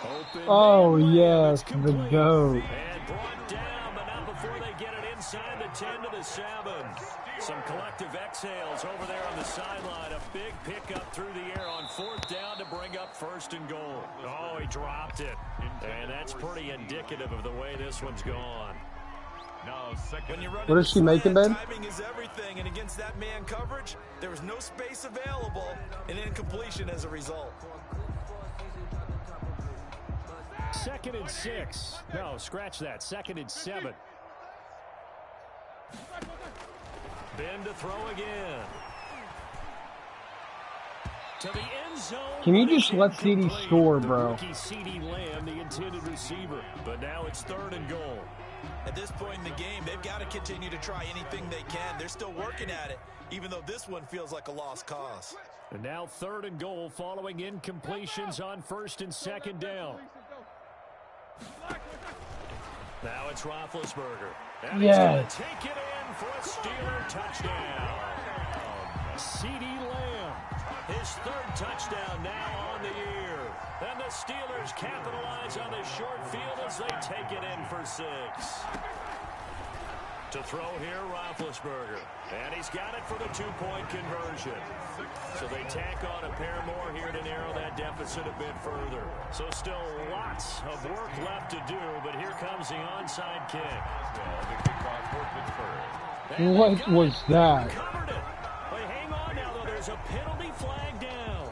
[SPEAKER 1] Open
[SPEAKER 3] Oh, yes, the GOAT.
[SPEAKER 1] and brought down, but not before they get it inside the 10 to the 7. Some collective exhales over there on the sideline. A big pickup through the air on 4th down to bring up 1st and goal. Oh, he dropped it. And that's pretty indicative of the way this one's gone.
[SPEAKER 2] Now second.
[SPEAKER 4] When you run
[SPEAKER 3] What is she making, Ben?
[SPEAKER 4] timing is everything, and against that man coverage, there was no space available, and incompletion as a result.
[SPEAKER 1] 2nd and 6. No, scratch that. 2nd and 7. Ben to throw again. To the end zone.
[SPEAKER 3] Can you just let CD score, bro?
[SPEAKER 1] The rookie CD Lamb, the intended receiver. But now it's 3rd and goal.
[SPEAKER 4] At this point in the game, they've got to continue to try anything they can. They're still working at it, even though this one feels like a lost cause.
[SPEAKER 1] And now 3rd and goal following incompletions on 1st and 2nd down. Now it's Roethlisberger. And he's going to take it in for a Steeler touchdown. CD Lamb, his 3rd touchdown now on the year. And the Steelers capitalize on the short field as they take it in for 6. To throw here, Roethlisberger. And he's got it for the 2-point conversion. So they tack on a pair more here to narrow that deficit a bit further. So still lots of work left to do, but here comes the onside kick.
[SPEAKER 2] The kickoff for Pittsburgh.
[SPEAKER 3] What was that?
[SPEAKER 1] Covered it. But hang on now, though. There's a penalty flag down.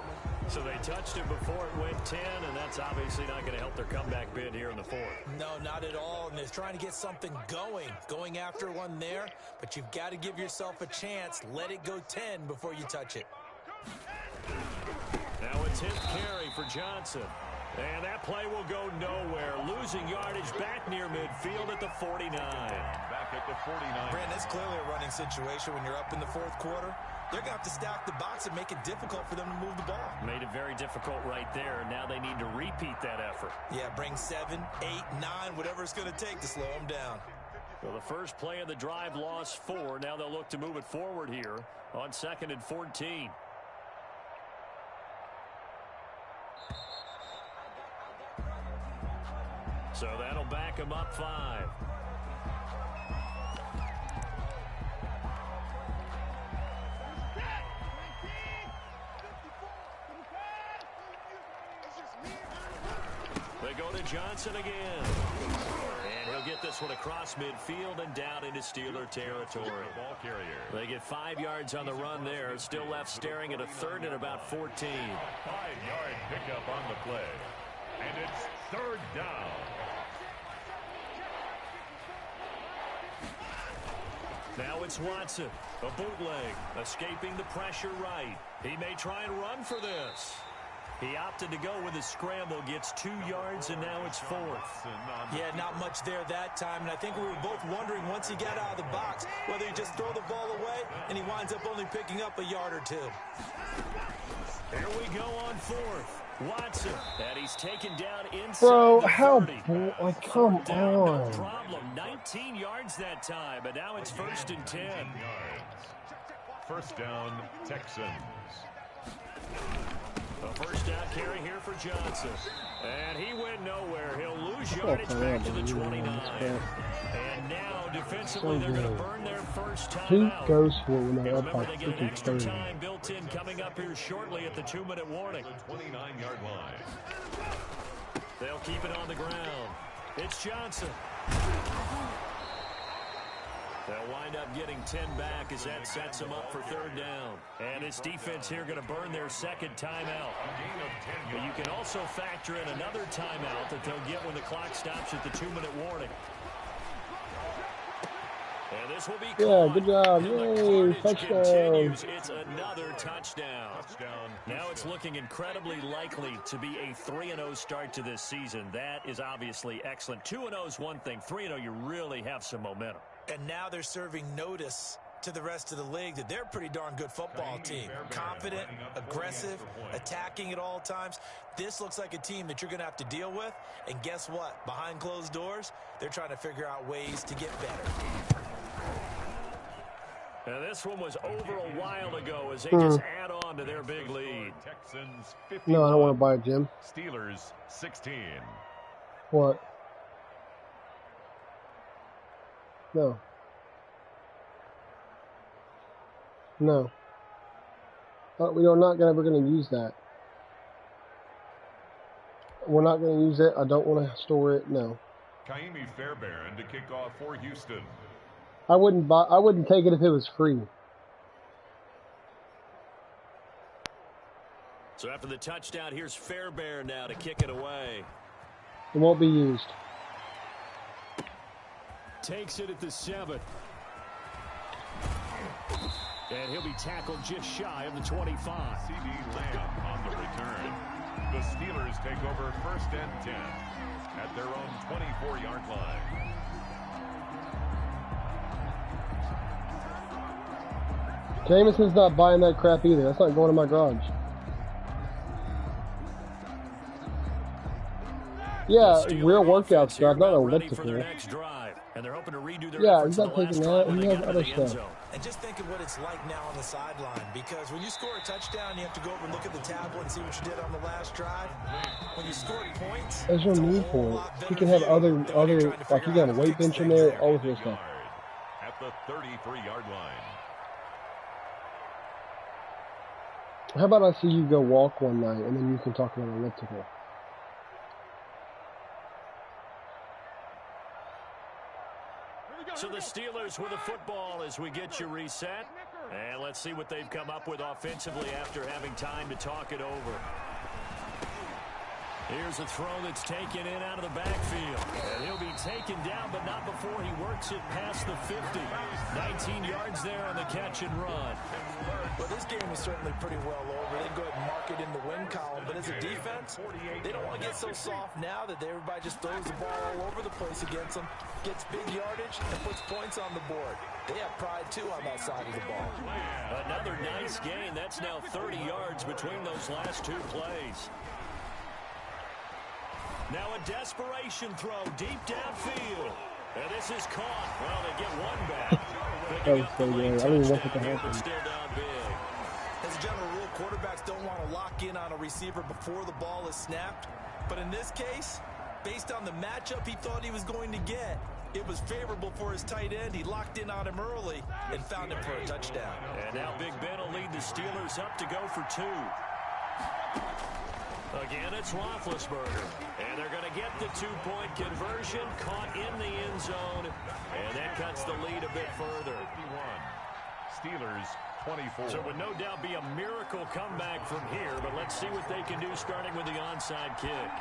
[SPEAKER 1] So they touched it before it went 10, and that's obviously not going to help their comeback bid here in the 4th.
[SPEAKER 4] No, not at all, and they're trying to get something going after one there, but you've got to give yourself a chance. Let it go 10 before you touch it.
[SPEAKER 1] Now it's his carry for Johnson. And that play will go nowhere. Losing yardage back near midfield at the 49.
[SPEAKER 2] Back at the 49.
[SPEAKER 4] Brandon, that's clearly a running situation when you're up in the 4th quarter. They're going to have to stack the box and make it difficult for them to move the ball.
[SPEAKER 1] Made it very difficult right there. Now they need to repeat that effort.
[SPEAKER 4] Yeah, bring 7, 8, 9, whatever it's going to take to slow them down.
[SPEAKER 1] Well, the first play of the drive lost 4. Now they'll look to move it forward here on 2nd and 14. So that'll back them up 5. They go to Johnson again. And he'll get this one across midfield and down into Steeler territory.
[SPEAKER 2] Ball carrier.
[SPEAKER 1] They get 5 yards on the run there. Still left staring at a 3rd and about 14.
[SPEAKER 2] 5-yard pickup on the play. And it's 3rd down.
[SPEAKER 1] Now it's Watson. A bootleg. Escaping the pressure right. He may try and run for this. He opted to go with a scramble, gets 2 yards, and now it's 4th.
[SPEAKER 4] Yeah, not much there that time, and I think we were both wondering once he got out of the box whether he just throw the ball away, and he winds up only picking up a yard or 2.
[SPEAKER 1] Here we go on 4th. Watson, and he's taken down inside
[SPEAKER 3] Bro,
[SPEAKER 1] the
[SPEAKER 3] how,
[SPEAKER 1] 30.
[SPEAKER 3] like, come
[SPEAKER 1] Down, no
[SPEAKER 3] on.
[SPEAKER 1] problem. 19 yards that time, but now it's 1st and 10.
[SPEAKER 2] First down, Texans.
[SPEAKER 1] A first down carry here for Johnson. And he went nowhere. He'll lose yardage back to the 29. And now, defensively, they're going to burn their first
[SPEAKER 3] Who
[SPEAKER 1] timeout.
[SPEAKER 3] goes for it when they're up
[SPEAKER 1] Remember,
[SPEAKER 3] like
[SPEAKER 1] they get an
[SPEAKER 3] freaking
[SPEAKER 1] extra
[SPEAKER 3] 30?
[SPEAKER 1] time built in coming up here shortly at the 2-minute warning.
[SPEAKER 2] 29-yard line.
[SPEAKER 1] They'll keep it on the ground. It's Johnson. They'll wind up getting 10 back as that sets them up for 3rd down. And its defense here going to burn their 2nd timeout. But you can also factor in another timeout that they'll get when the clock stops at the 2-minute warning. And this will be
[SPEAKER 3] Yeah, good job.
[SPEAKER 1] and the
[SPEAKER 3] Yay,
[SPEAKER 1] carnage
[SPEAKER 3] touchdown.
[SPEAKER 1] continues. It's another touchdown. Now it's looking incredibly likely to be a 3-0 start to this season. That is obviously excellent. 2-0 is one thing. 3-0, you really have some momentum.
[SPEAKER 4] And now they're serving notice to the rest of the league that they're a pretty darn good football team. Confident, aggressive, attacking at all times. This looks like a team that you're going to have to deal with. And guess what? Behind closed doors, they're trying to figure out ways to get better.
[SPEAKER 1] And this one was over a while ago as they just add on to their big lead.
[SPEAKER 2] Texans
[SPEAKER 3] No, I don't want to buy it, Jim.
[SPEAKER 2] Steelers 16.
[SPEAKER 3] What? No. No. We're not ever going to use that. We're not going to use it. I don't want to store it. No.
[SPEAKER 2] Kaimi Fairbairn to kick off for Houston.
[SPEAKER 3] I wouldn't take it if it was free.
[SPEAKER 1] So after the touchdown, here's Fairbairn now to kick it away.
[SPEAKER 3] It won't be used.
[SPEAKER 1] Takes it at the 7. And he'll be tackled just shy of the 25.
[SPEAKER 2] C.D. Lamb on the return. The Steelers take over 1st and 10 at their own 24-yard line.
[SPEAKER 3] Jameson's not buying that crap either. That's not going in my garage. Yeah, real workout stuff, not elliptical.
[SPEAKER 1] And they're hoping to redo their
[SPEAKER 3] Yeah, he's not taking that. He has other stuff.
[SPEAKER 4] And just think of what it's like now on the sideline, because when you score a touchdown, you have to go over and look at the tablet and see what you did on the last drive. When you scored points,
[SPEAKER 3] there's no need for it. You can have other like you got a weight bench in there, all of this stuff.
[SPEAKER 2] At the 33-yard line.
[SPEAKER 3] How about I see you go walk one night, and then you can talk about elliptical.
[SPEAKER 1] So the Steelers with the football as we get you reset. And let's see what they've come up with offensively after having time to talk it over. Here's a throw that's taken in out of the backfield. And he'll be taken down, but not before he works it past the 50. 19 yards there on the catch and run.
[SPEAKER 4] Well, this game is certainly pretty well over. They go ahead and mark it in the win column. But as a defense, they don't want to get so soft now that everybody just throws the ball all over the place against them, gets big yardage, and puts points on the board. They have pride, too, on that side of the ball.
[SPEAKER 1] Another nice gain. That's now 30 yards between those last two plays. Now a desperation throw deep downfield. And this is caught. Well, they get one back.
[SPEAKER 3] That was so good. I don't even know what happened.
[SPEAKER 1] Still down big.
[SPEAKER 4] As a general rule, quarterbacks don't want to lock in on a receiver before the ball is snapped. But in this case, based on the matchup he thought he was going to get, it was favorable for his tight end. He locked in on him early and found him for a touchdown.
[SPEAKER 1] And now Big Ben will lead the Steelers up to go for 2. Again, it's Roethlisberger. And they're going to get the 2-point conversion, caught in the end zone. And that cuts the lead a bit further.
[SPEAKER 2] 51. Steelers 24.
[SPEAKER 1] So it would no doubt be a miracle comeback from here, but let's see what they can do starting with the onside kick.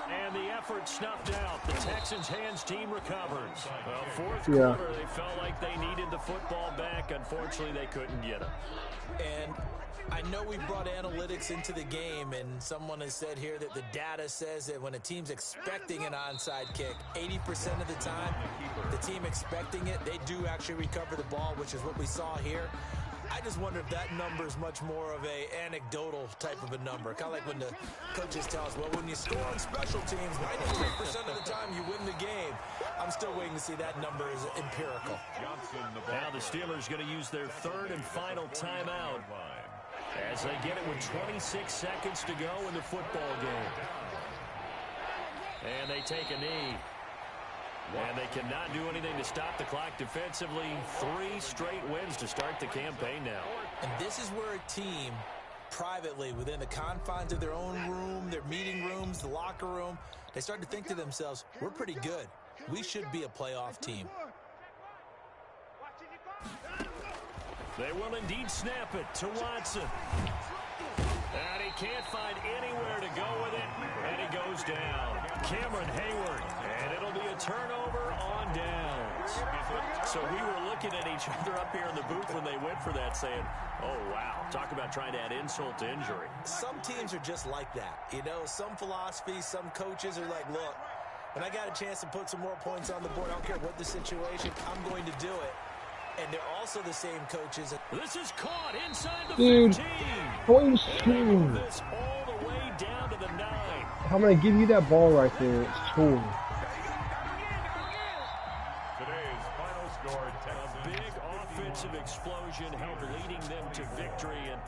[SPEAKER 1] And the effort snuffed out. The Texans' hands team recovers. Well, fourth quarter, they felt like they needed the football back. Unfortunately, they couldn't get it.
[SPEAKER 4] And I know we brought analytics into the game, and someone has said here that the data says that when a team's expecting an onside kick, 80% of the time, the team expecting it, they do actually recover the ball, which is what we saw here. I just wonder if that number is much more of a anecdotal type of a number. Kind of like when the coaches tell us, well, when you score on special teams, 93% of the time you win the game. I'm still waiting to see that number is empirical.
[SPEAKER 1] Now the Steelers going to use their third and final timeout as they get it with 26 seconds to go in the football game. And they take a knee. And they cannot do anything to stop the clock defensively. 3 straight wins to start the campaign now.
[SPEAKER 4] And this is where a team, privately, within the confines of their own room, their meeting rooms, the locker room, they start to think to themselves, we're pretty good. We should be a playoff team.
[SPEAKER 1] They will indeed snap it to Watson. And he can't find anywhere to go with it, and he goes down. Cameron Hayward, and it'll be a turnover on downs. So we were looking at each other up here in the booth when they went for that saying, oh, wow, talk about trying to add insult to injury.
[SPEAKER 4] Some teams are just like that. You know, some philosophies, some coaches are like, look, when I got a chance to put some more points on the board, I don't care what the situation, I'm going to do it. And they're also the same coaches.
[SPEAKER 1] This is caught inside the 15.
[SPEAKER 3] Please,
[SPEAKER 1] This all the way down to the 9.
[SPEAKER 3] I'm going to give you that ball right there. It's torn.
[SPEAKER 2] Today's final score,
[SPEAKER 1] A big offensive explosion here leading them to victory. And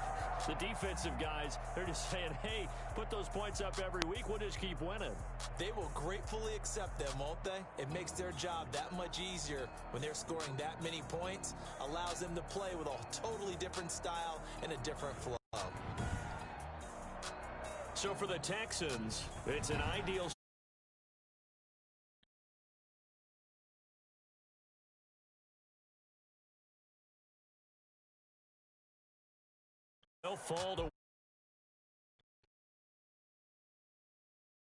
[SPEAKER 1] the defensive guys, they're just saying, hey, put those points up every week. We'll just keep winning.
[SPEAKER 4] They will gratefully accept them, won't they? It makes their job that much easier when they're scoring that many points. Allows them to play with a totally different style and a different flow.
[SPEAKER 1] So for the Texans, it's an ideal. They'll fall to